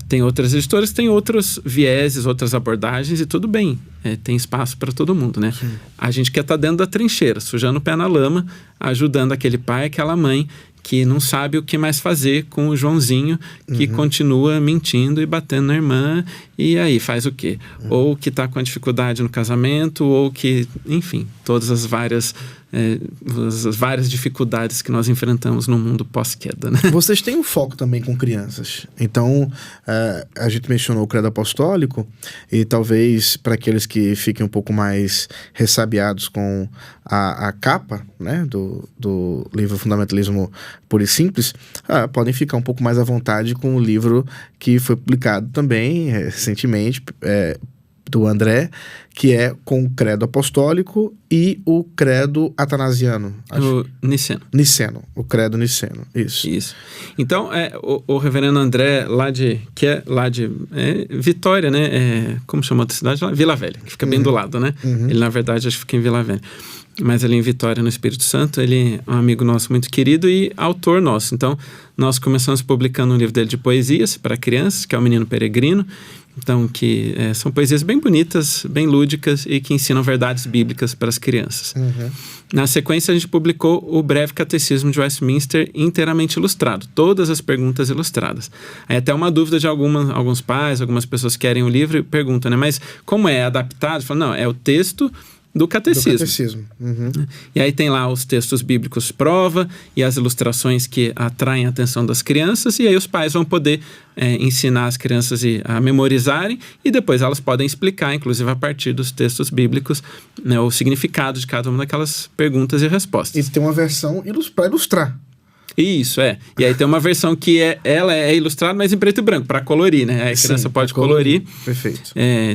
Tem outras editoras que têm outros vieses, outras abordagens e tudo bem. Tem espaço para todo mundo, né? Sim. A gente quer estar dentro da trincheira, sujando o pé na lama, ajudando aquele pai, aquela mãe que não sabe o que mais fazer com o Joãozinho, que continua mentindo e batendo na irmã, e aí faz o quê? Ou que está com a dificuldade no casamento, ou que, enfim, todas as várias dificuldades que nós enfrentamos no mundo pós-queda, né? Vocês têm um foco também com crianças. Então, a gente mencionou o Credo Apostólico, e talvez para aqueles que fiquem um pouco mais ressabiados com a capa, né, do livro Fundamentalismo Puro e Simples, podem ficar um pouco mais à vontade com o livro que foi publicado também recentemente, do André, que é com o Credo Apostólico e o Credo Atanasiano. O Niceno. Niceno, o Credo Niceno, isso. Então, o reverendo André, lá de Vitória, né? Como chama a outra cidade lá? Vila Velha, que fica bem do lado, né? Ele, na verdade, acho que fica em Vila Velha. Mas ali em Vitória, no Espírito Santo, ele é um amigo nosso muito querido e autor nosso. Então, nós começamos publicando um livro dele de poesias para crianças, que é o Menino Peregrino. Então, que são poesias bem bonitas, bem lúdicas e que ensinam verdades bíblicas para as crianças. Na sequência, a gente publicou o Breve Catecismo de Westminster inteiramente ilustrado, todas as perguntas ilustradas. Aí até uma dúvida de alguns pais, algumas pessoas que querem o livro e perguntam, né? Mas como é adaptado? Falo, não, é o texto do catecismo. E aí tem lá os textos bíblicos prova e as ilustrações que atraem a atenção das crianças, e aí os pais vão poder ensinar as crianças a memorizarem, e depois elas podem explicar, inclusive a partir dos textos bíblicos, né, o significado de cada uma daquelas perguntas e respostas. E tem uma versão para ilustrar. Isso, E aí tem uma versão que ela é ilustrada, mas em preto e branco, para colorir, né? Aí a criança pode colorir. Perfeito.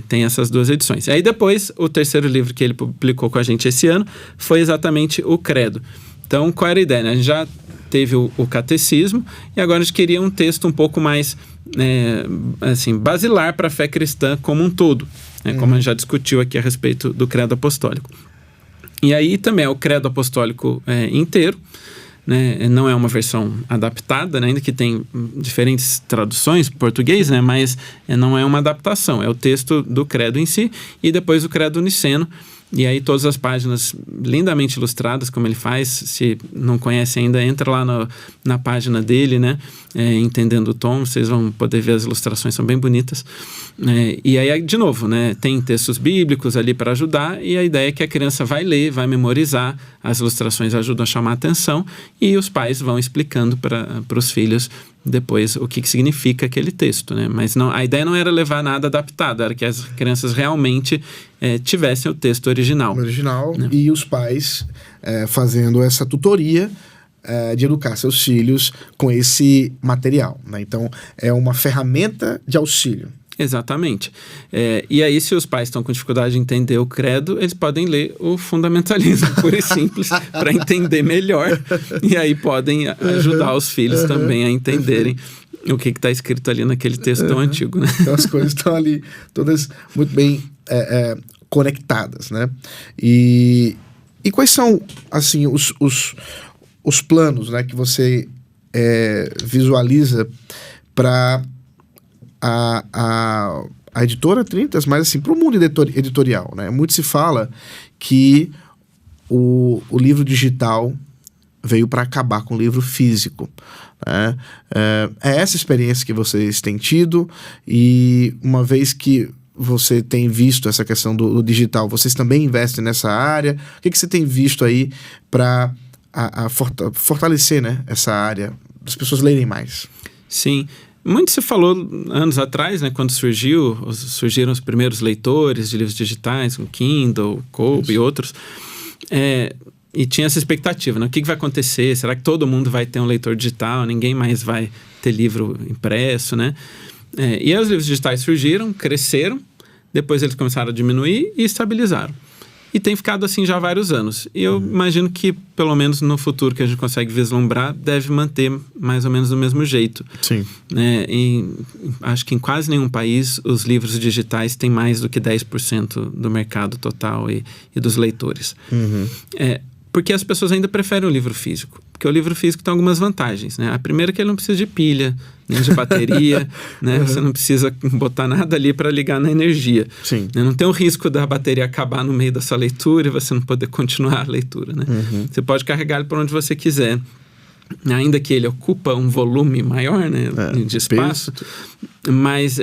Tem essas duas edições. Aí depois, o terceiro livro que ele publicou com a gente esse ano foi exatamente o Credo. Então, qual era a ideia, né? A gente já teve o catecismo e agora a gente queria um texto um pouco mais, basilar para a fé cristã como um todo, né? Como a gente já discutiu aqui a respeito do Credo Apostólico. E aí também é o Credo Apostólico inteiro, né? Não é uma versão adaptada, né? Ainda que tem diferentes traduções em português, né? Mas não é uma adaptação, é o texto do credo em si e depois o credo niceno. E aí todas as páginas lindamente ilustradas, como ele faz. Se não conhece ainda, entra lá na página dele, né? Entendendo o Tom, vocês vão poder ver as ilustrações, são bem bonitas. E aí, de novo, né? Tem textos bíblicos ali para ajudar, e a ideia é que a criança vai ler, vai memorizar, as ilustrações ajudam a chamar a atenção, e os pais vão explicando para os filhos depois o que significa aquele texto, né? Mas não, a ideia não era levar nada adaptado, era que as crianças realmente tivessem o texto original. Né? E os pais fazendo essa tutoria de educar seus filhos com esse material, né? Então, é uma ferramenta de auxílio. Exatamente. E aí, se os pais estão com dificuldade de entender o credo, eles podem ler o Fundamentalismo Puro e Simples para entender melhor, e aí podem ajudar os filhos também a entenderem o que está escrito ali naquele texto tão antigo, né? Então as coisas estão ali todas muito bem conectadas, né? E quais são, assim, os planos, né, que você visualiza para a editora Trintas, mas assim, para o mundo editorial, né? Muito se fala que o livro digital veio para acabar com o livro físico, né? É essa experiência que vocês têm tido, e uma vez que você tem visto essa questão do digital, vocês também investem nessa área? O que você tem visto aí para fortalecer, né, essa área, das pessoas lerem mais? Sim. Muito se falou anos atrás, né, quando surgiram os primeiros leitores de livros digitais, o Kindle, Kobo e outros. E tinha essa expectativa, né? O que vai acontecer? Será que todo mundo vai ter um leitor digital? Ninguém mais vai ter livro impresso, né? E aí os livros digitais surgiram, cresceram, depois eles começaram a diminuir e estabilizaram. E tem ficado assim já há vários anos. E eu imagino que, pelo menos no futuro que a gente consegue vislumbrar, deve manter mais ou menos do mesmo jeito. Sim. Acho que em quase nenhum país os livros digitais têm mais do que 10% do mercado total e dos leitores. Porque as pessoas ainda preferem o livro físico. Porque o livro físico tem algumas vantagens, né? A primeira é que ele não precisa de pilha, nem de bateria, né? Você não precisa botar nada ali para ligar na energia. Sim. Não tem o risco da bateria acabar no meio da sua leitura e você não poder continuar a leitura, né? Você pode carregar ele por onde você quiser. Ainda que ele ocupa um volume maior, né, de espaço, mas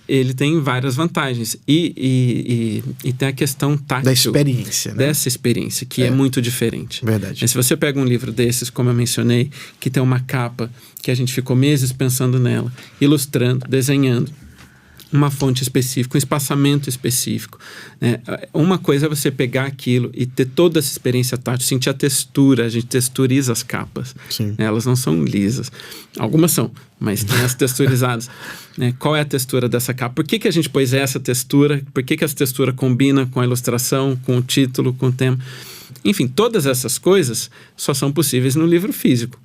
ele tem várias vantagens. E tem a questão tátil. Da experiência, né? Dessa experiência, que é muito diferente. Verdade. Se você pega um livro desses, como eu mencionei, que tem uma capa que a gente ficou meses pensando nela, ilustrando, desenhando, uma fonte específica, um espaçamento específico. Né? Uma coisa é você pegar aquilo e ter toda essa experiência tátil, sentir a textura, a gente texturiza as capas. Sim. Elas não são lisas. Algumas são, mas tem as texturizadas. Né? Qual é a textura dessa capa? Por que a gente pôs essa textura? Por que essa textura combina com a ilustração, com o título, com o tema? Enfim, todas essas coisas só são possíveis no livro físico.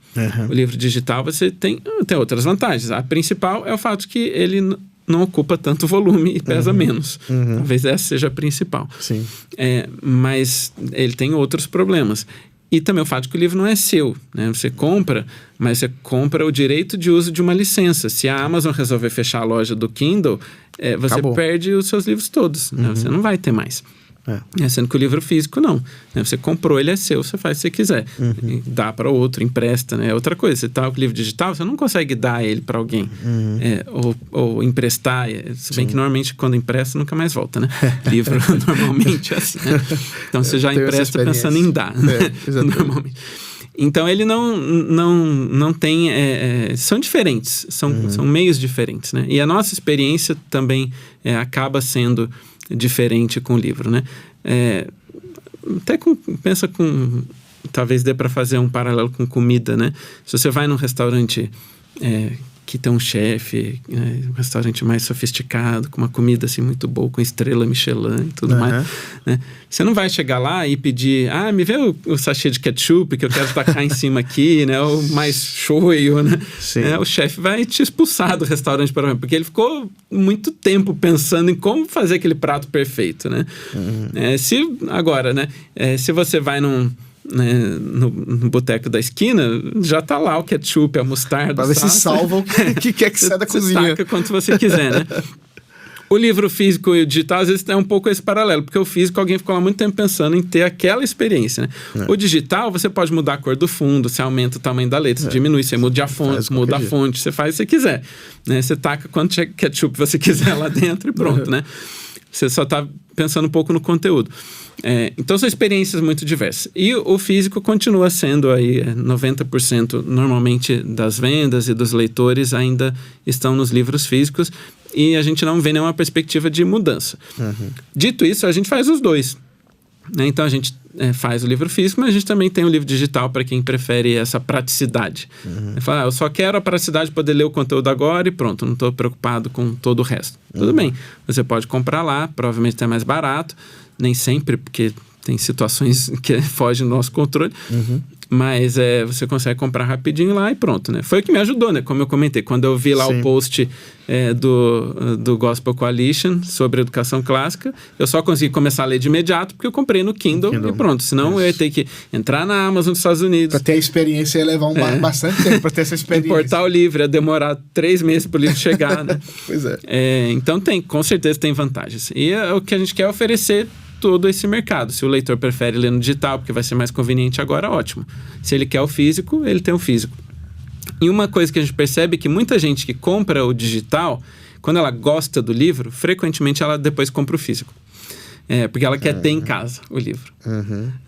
O livro digital você tem outras vantagens. A principal é o fato que ele não ocupa tanto volume e pesa menos. Talvez essa seja a principal. Sim. Mas ele tem outros problemas. E também o fato de que o livro não é seu, né? Você compra, mas você compra o direito de uso de uma licença. Se a Amazon resolver fechar a loja do Kindle, você Acabou. Perde os seus livros todos. Né? Você não vai ter mais. Sendo que o livro físico não, né? Você comprou, ele é seu, você faz se você quiser. Dá para outro, empresta, né? É outra coisa. Você tá com o livro digital, você não consegue dar ele para alguém ou emprestar. Se bem que normalmente quando empresta nunca mais volta, né? Livro normalmente é assim, né? Então você já empresta pensando em dar, né? Normalmente. Então ele não tem... são diferentes, são meios diferentes, né? E a nossa experiência também acaba sendo diferente com o livro, né? Pensa com... Talvez dê para fazer um paralelo com comida, né? Se você vai num restaurante que tem um chefe, um restaurante mais sofisticado, com uma comida assim muito boa, com estrela Michelin e tudo mais, né? Você não vai chegar lá e pedir, me vê o sachê de ketchup que eu quero tacar em cima aqui, né? Ou mais shoyu, né? O chefe vai te expulsar do restaurante, por exemplo, porque ele ficou muito tempo pensando em como fazer aquele prato perfeito, né? Agora, né? Se você vai no boteco da esquina, já tá lá o ketchup, a mostarda. Pra ver se salva o que quer que saia da cozinha. Saca quanto você quiser, né? O livro físico e o digital, às vezes, é um pouco esse paralelo, porque o físico, alguém ficou lá muito tempo pensando em ter aquela experiência, né? O digital, você pode mudar a cor do fundo, você aumenta o tamanho da letra, você diminui, você muda a fonte, você faz o que você quiser, né? Você taca quanto ketchup você quiser lá dentro e pronto, né? Você só tá pensando um pouco no conteúdo. Então são experiências muito diversas. E o físico continua sendo aí 90% normalmente das vendas e dos leitores ainda estão nos livros físicos e a gente não vê nenhuma perspectiva de mudança. Dito isso, a gente faz os dois. Né? Então a gente faz o livro físico, mas a gente também tem o livro digital para quem prefere essa praticidade. Fala, eu só quero a praticidade de poder ler o conteúdo agora e pronto, não estou preocupado com todo o resto. Tudo bem, você pode comprar lá, provavelmente é mais barato, nem sempre, porque tem situações que fogem do nosso controle, mas você consegue comprar rapidinho lá e pronto, né? Foi o que me ajudou, né? Como eu comentei, quando eu vi lá o post do Gospel Coalition sobre educação clássica, eu só consegui começar a ler de imediato porque eu comprei no Kindle e pronto. Senão eu ia ter que entrar na Amazon dos Estados Unidos. Pra ter a experiência ia levar bastante tempo pra ter essa experiência. Importar o livro ia demorar 3 meses pro livro chegar, né? Pois é. Então com certeza tem vantagens. E o que a gente quer é oferecer todo esse mercado. Se o leitor prefere ler no digital, porque vai ser mais conveniente agora, ótimo. Se ele quer o físico, ele tem o físico. E uma coisa que a gente percebe é que muita gente que compra o digital, quando ela gosta do livro, frequentemente ela depois compra o físico. Porque ela quer ter em casa o livro.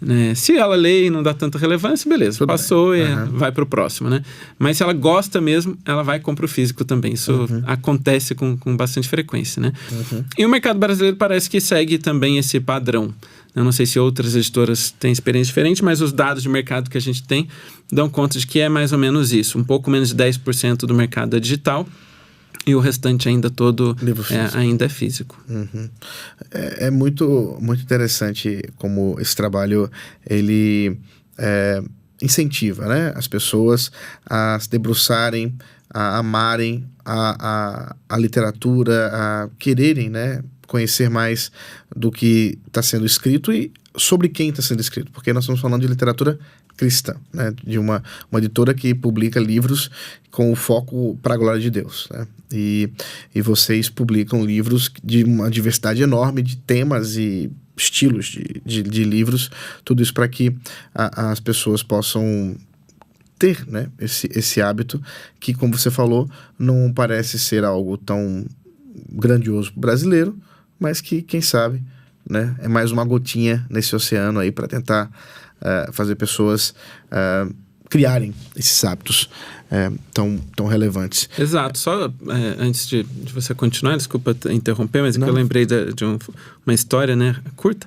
Né? Se ela lê e não dá tanta relevância, beleza, tudo passou bem. E vai pro próximo, né? Mas se ela gosta mesmo, ela vai e compra o físico também. Isso acontece com bastante frequência, né? E o mercado brasileiro parece que segue também esse padrão. Eu não sei se outras editoras têm experiência diferente, mas os dados de mercado que a gente tem dão conta de que é mais ou menos isso. Um pouco menos de 10% do mercado é digital e o restante ainda todo ainda é físico. É muito, muito interessante como esse trabalho ele incentiva, né, as pessoas a se debruçarem, a amarem a literatura, a quererem, né, conhecer mais do que está sendo escrito e sobre quem está sendo escrito, porque nós estamos falando de literatura cristã, né, de uma editora que publica livros com o foco para a glória de Deus, né, e vocês publicam livros de uma diversidade enorme de temas e estilos de livros, tudo isso para que as pessoas possam ter, né, esse hábito que, como você falou, não parece ser algo tão grandioso pro brasileiro, mas que, quem sabe, né, é mais uma gotinha nesse oceano aí para tentar fazer pessoas criarem esses hábitos tão relevantes. Exato. Só antes de você continuar, desculpa interromper, mas eu lembrei de uma história, né, curta.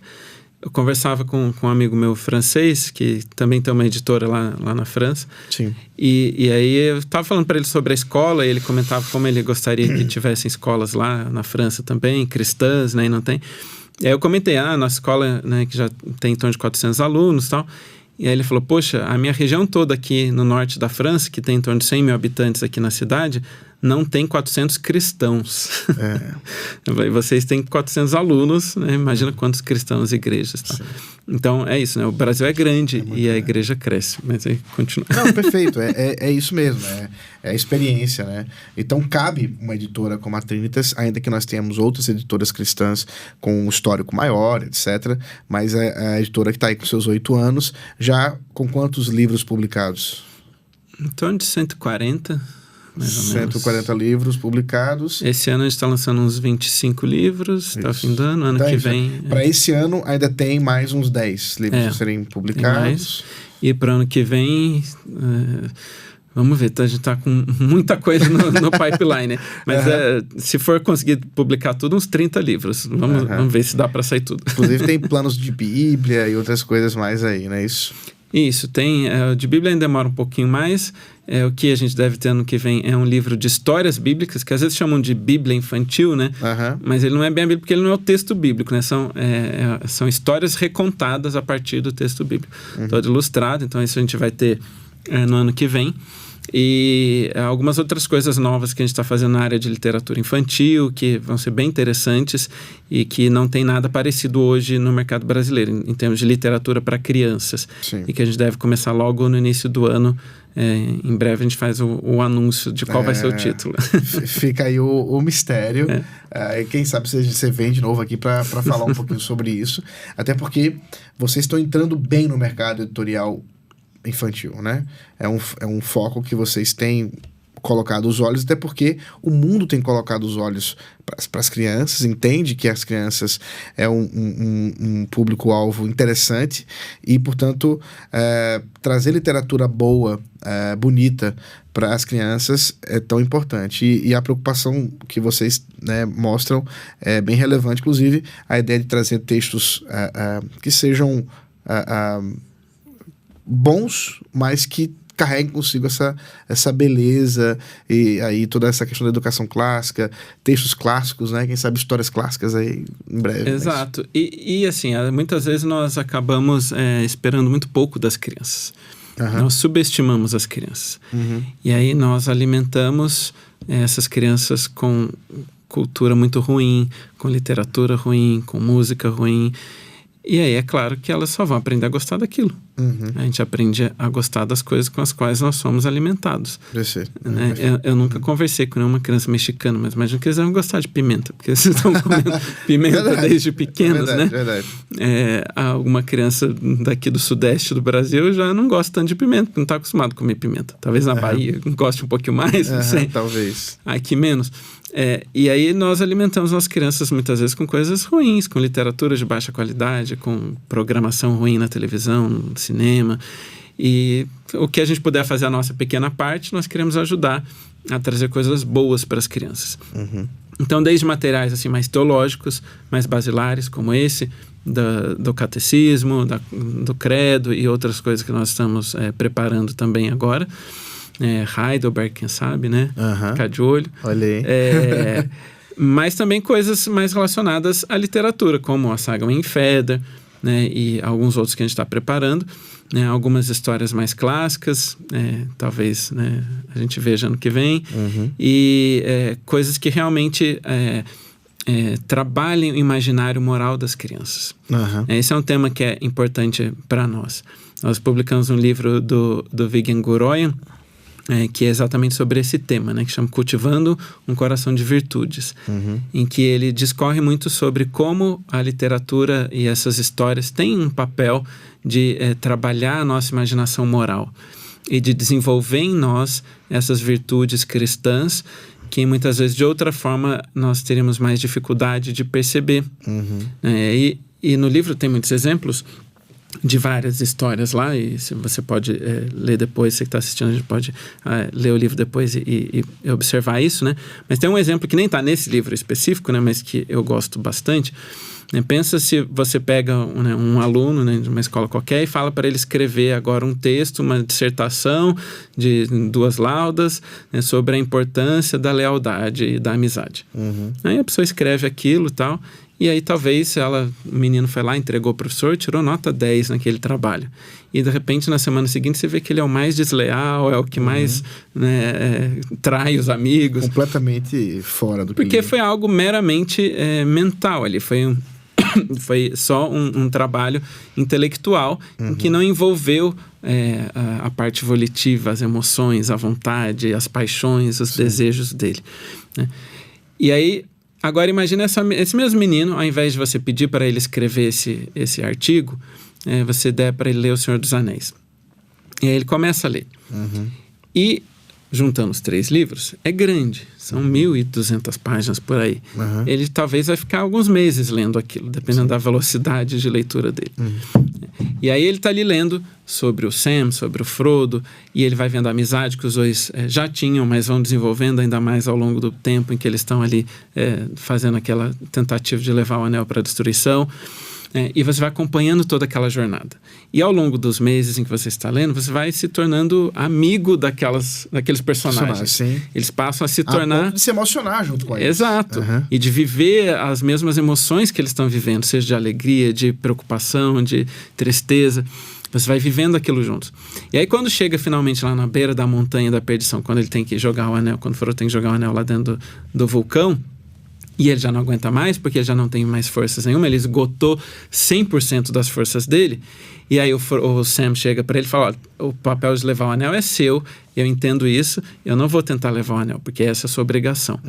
Eu conversava com um amigo meu francês, que também tem uma editora lá na França. Sim. E aí eu estava falando para ele sobre a escola, e ele comentava como ele gostaria que tivessem escolas lá na França também, cristãs, né, e não tem. E aí eu comentei, nossa escola, né, que já tem em torno de 400 alunos e tal. E aí ele falou, poxa, a minha região toda aqui no norte da França, que tem em torno de 100 mil habitantes aqui na cidade, não tem 400 cristãos. E vocês têm 400 alunos, né? Imagina quantos cristãos e igrejas. Tá? Então, é isso, né? O Brasil é grande e a igreja cresce. Mas aí, continua. Não, perfeito. É isso mesmo. É a experiência, né? Então, cabe uma editora como a Trinitas, ainda que nós tenhamos outras editoras cristãs com um histórico maior, etc. Mas a editora que está aí com seus 8 anos, já com quantos livros publicados? Em torno de 140, mais ou menos. 140 livros publicados. Esse ano a gente está lançando uns 25 livros, até o fim do ano. Ano que vem... Para esse ano ainda tem mais uns 10 livros a serem publicados. E para o ano que vem... vamos ver, a gente está com muita coisa no pipeline, né? Mas se for conseguir publicar tudo, uns 30 livros. Vamos ver se dá para sair tudo. Inclusive tem planos de Bíblia e outras coisas mais aí, não é isso? Isso, tem. De Bíblia ainda demora um pouquinho mais. O que a gente deve ter ano que vem é um livro de histórias bíblicas, que às vezes chamam de Bíblia infantil, né? Mas ele não é bem a Bíblia, porque ele não é o texto bíblico, né? São histórias recontadas a partir do texto bíblico. Todo ilustrado, então isso a gente vai ter no ano que vem. E algumas outras coisas novas que a gente está fazendo na área de literatura infantil, que vão ser bem interessantes e que não tem nada parecido hoje no mercado brasileiro, em termos de literatura para crianças. Sim. E que a gente deve começar logo no início do ano. Em breve a gente faz o anúncio de qual vai ser o título. Fica aí o mistério. Quem sabe você vem de novo aqui para falar um pouquinho sobre isso. Até porque vocês estão entrando bem no mercado editorial infantil, né? É um foco que vocês têm colocado os olhos, até porque o mundo tem colocado os olhos para as crianças, entende que as crianças é um público-alvo interessante e, portanto, trazer literatura boa, bonita para as crianças é tão importante. E a preocupação que vocês, né, mostram é bem relevante, inclusive a ideia de trazer textos que sejam bons, mas que carreguem consigo essa beleza e aí toda essa questão da educação clássica, textos clássicos, né? Quem sabe histórias clássicas aí em breve. Exato. Mas... E assim, muitas vezes nós acabamos esperando muito pouco das crianças. Nós subestimamos as crianças. E aí nós alimentamos essas crianças com cultura muito ruim, com literatura ruim, com música ruim. E aí é claro que elas só vão aprender a gostar daquilo. A gente aprende a gostar das coisas com as quais nós somos alimentados. Né? Eu nunca conversei com nenhuma criança mexicana, mas imagino que eles vão gostar de pimenta, porque eles estão comendo pimenta desde pequenos, né? Verdade. Alguma criança daqui do sudeste do Brasil já não gosta tanto de pimenta, porque não está acostumado a comer pimenta. Talvez na Bahia goste um pouquinho mais, não sei. Talvez. Aqui menos. E aí nós alimentamos nossas crianças muitas vezes com coisas ruins, com literatura de baixa qualidade, com programação ruim na televisão, no cinema. E o que a gente puder fazer a nossa pequena parte, nós queremos ajudar a trazer coisas boas para as crianças. Então, desde materiais assim, mais teológicos, mais basilares, como esse, do catecismo, do credo e outras coisas que nós estamos preparando também agora. Heidelberg, quem sabe, né? Ficar de olho. Olha aí. Mas também coisas mais relacionadas à literatura, como a saga Wingfeder, né? E alguns outros que a gente está preparando. Né? Algumas histórias mais clássicas, talvez, né, a gente veja ano que vem. E coisas que realmente trabalhem o imaginário moral das crianças. Esse é um tema que é importante para nós. Nós publicamos um livro do Vigen Guroian, que é exatamente sobre esse tema, né, que chama Cultivando um Coração de Virtudes, em que ele discorre muito sobre como a literatura e essas histórias têm um papel de trabalhar a nossa imaginação moral e de desenvolver em nós essas virtudes cristãs que muitas vezes de outra forma nós teríamos mais dificuldade de perceber. E no livro tem muitos exemplos de várias histórias lá, e se você pode ler depois, você que está assistindo, a gente pode ler o livro depois e observar isso, né? Mas tem um exemplo que nem está nesse livro específico, né? Mas que eu gosto bastante. Pensa se você pega um aluno, né, de uma escola qualquer e fala para ele escrever agora um texto, uma dissertação de 2 laudas, né, sobre a importância da lealdade e da amizade. Aí a pessoa escreve aquilo e tal, e aí talvez o menino foi lá, entregou ao professor, tirou nota 10 naquele trabalho. E de repente na semana seguinte você vê que ele é o mais desleal, é o que mais trai os amigos. Completamente fora do Porque foi algo meramente mental ali, foi só um trabalho intelectual que não envolveu a parte volitiva, as emoções, a vontade, as paixões, os desejos dele, né? E aí, agora imagina esse mesmo menino, ao invés de você pedir para ele escrever esse artigo, você der para ele ler O Senhor dos Anéis. E aí ele começa a ler. E juntando os 3 livros, é grande. São 1.200 páginas por aí. Ele talvez vai ficar alguns meses lendo aquilo, dependendo da velocidade de leitura dele. E aí ele está ali lendo sobre o Sam, sobre o Frodo, e ele vai vendo a amizade que os dois já tinham, mas vão desenvolvendo ainda mais ao longo do tempo em que eles estão ali fazendo aquela tentativa de levar o anel para a destruição. E você vai acompanhando toda aquela jornada. E ao longo dos meses em que você está lendo, você vai se tornando amigo daqueles personagens. Sim. Eles passam a se tornar... de se emocionar junto com eles. Exato. E de viver as mesmas emoções que eles estão vivendo, seja de alegria, de preocupação, de tristeza. Você vai vivendo aquilo juntos. E aí quando chega finalmente lá na beira da montanha da perdição, quando ele tem que jogar o anel, quando o Frodo tem que jogar o anel lá dentro do vulcão, e ele já não aguenta mais, porque ele já não tem mais forças nenhuma, ele esgotou 100% das forças dele, e aí o Sam chega para ele e fala, o papel de levar o anel é seu, eu entendo isso, eu não vou tentar levar o anel, porque essa é a sua obrigação,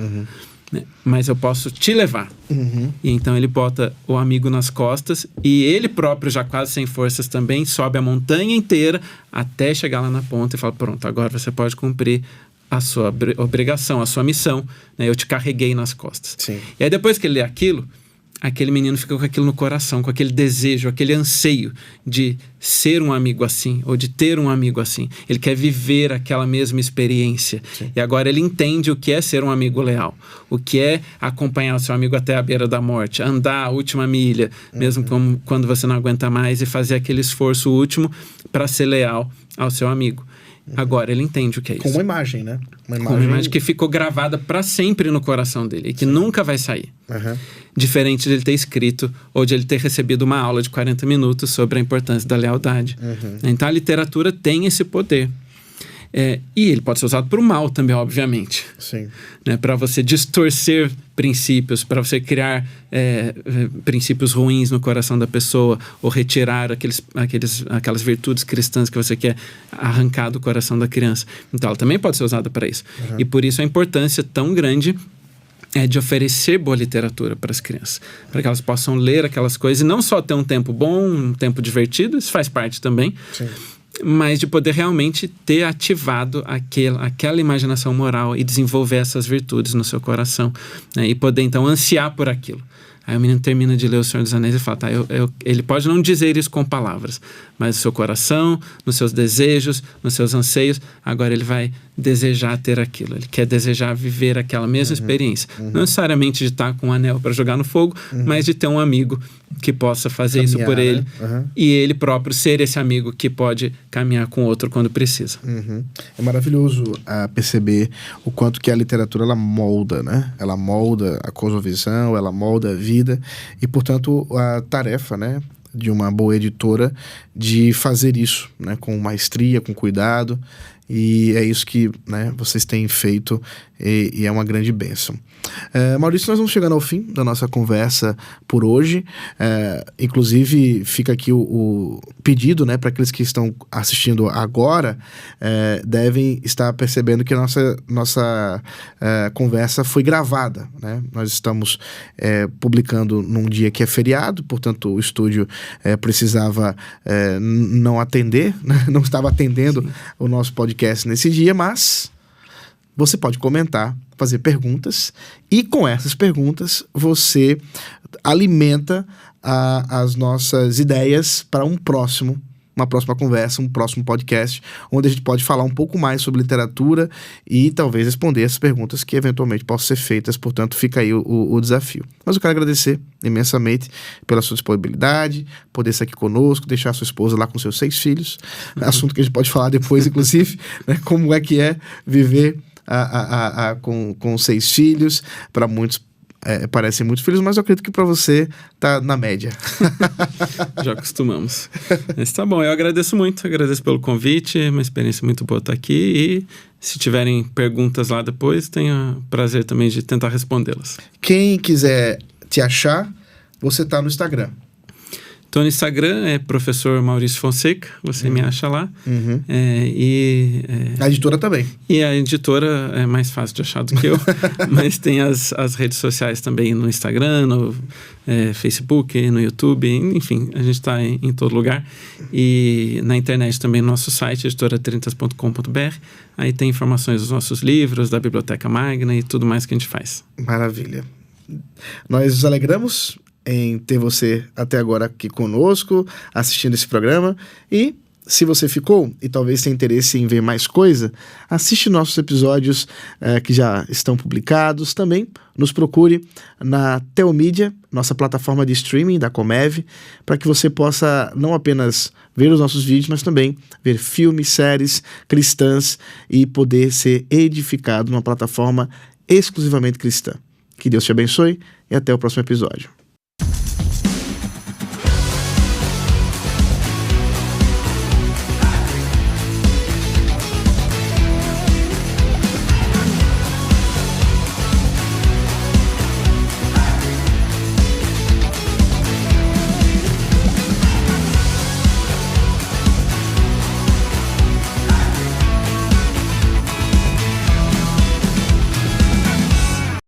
né? Mas eu posso te levar. E então ele bota o amigo nas costas, e ele próprio, já quase sem forças também, sobe a montanha inteira, até chegar lá na ponta e fala, pronto, agora você pode cumprir a sua obrigação, a sua missão, né? Eu te carreguei nas costas. Sim. E aí depois que ele lê aquilo, aquele menino fica com aquilo no coração, com aquele desejo, aquele anseio de ser um amigo assim, ou de ter um amigo assim. Ele quer viver aquela mesma experiência. Sim. E agora ele entende o que é ser um amigo leal, o que é acompanhar o seu amigo até a beira da morte, andar a última milha, mesmo como quando você não aguenta mais, e fazer aquele esforço último para ser leal ao seu amigo. Agora ele entende o que é isso. Com uma imagem, né? Com uma imagem que ficou gravada para sempre no coração dele e que nunca vai sair. Diferente de ele ter escrito ou de ele ter recebido uma aula de 40 minutos sobre a importância da lealdade. Então a literatura tem esse poder. E ele pode ser usado para o mal também, obviamente. Sim. Né? Para você distorcer princípios, para você criar princípios ruins no coração da pessoa, ou retirar aquelas virtudes cristãs que você quer arrancar do coração da criança. Então ela também pode ser usada para isso. E por isso a importância tão grande de oferecer boa literatura para as crianças, para que elas possam ler aquelas coisas e não só ter um tempo bom, um tempo divertido, isso faz parte também. Sim. mas de poder realmente ter ativado aquela imaginação moral e desenvolver essas virtudes no seu coração, né? E poder então ansiar por aquilo. Aí o menino termina de ler O Senhor dos Anéis e fala, tá, ele pode não dizer isso com palavras, mas no seu coração, nos seus desejos, nos seus anseios, agora ele vai desejar ter aquilo. Ele quer desejar viver aquela mesma experiência. Não necessariamente de estar com um anel para jogar no fogo, mas de ter um amigo que possa fazer isso por ele. E ele próprio ser esse amigo que pode caminhar com o outro quando precisa. É maravilhoso perceber o quanto que a literatura ela molda, né? Ela molda a cosmovisão, ela molda a vida e, portanto, a tarefa, né, de uma boa editora de fazer isso, né, com maestria, com cuidado, e é isso que, né, vocês têm feito e é uma grande bênção. Maurício, nós vamos chegando ao fim da nossa conversa por hoje. Inclusive, fica aqui o pedido, né, para aqueles que estão assistindo agora, devem estar percebendo que a nossa conversa foi gravada, né? Nós estamos publicando num dia que é feriado, portanto, o estúdio precisava não atender, né? Não estava atendendo Sim. o nosso podcast nesse dia, mas você pode comentar, fazer perguntas, e com essas perguntas você alimenta as nossas ideias para uma próxima conversa, um próximo podcast, onde a gente pode falar um pouco mais sobre literatura e talvez responder essas perguntas que eventualmente possam ser feitas. Portanto, fica aí o desafio. Mas eu quero agradecer imensamente pela sua disponibilidade, poder estar aqui conosco, deixar a sua esposa lá com seus 6 filhos, assunto que a gente pode falar depois, inclusive, né, como é que é viver com 6 filhos. Para muitos parecem muitos filhos, mas eu acredito que para você tá na média. Já acostumamos. Mas tá bom, eu agradeço pelo convite, é uma experiência muito boa estar aqui, e se tiverem perguntas lá depois, tenho prazer também de tentar respondê-las. Quem quiser te achar, você tá no Instagram. Então, no Instagram é Professor Maurício Fonseca, você me acha lá. A editora também. E a editora é mais fácil de achar do que eu, mas tem as redes sociais também no Instagram, no Facebook, no YouTube, enfim, a gente está em todo lugar. E na internet também no nosso site, editora30.com.br, aí tem informações dos nossos livros, da Biblioteca Magna e tudo mais que a gente faz. Maravilha. Nós nos alegramos em ter você até agora aqui conosco, assistindo esse programa. E se você ficou e talvez tenha interesse em ver mais coisa, assiste nossos episódios que já estão publicados. Também nos procure na Teomídia, nossa plataforma de streaming da Comev, para que você possa não apenas ver os nossos vídeos, mas também ver filmes, séries cristãs e poder ser edificado numa plataforma exclusivamente cristã. Que Deus te abençoe e até o próximo episódio.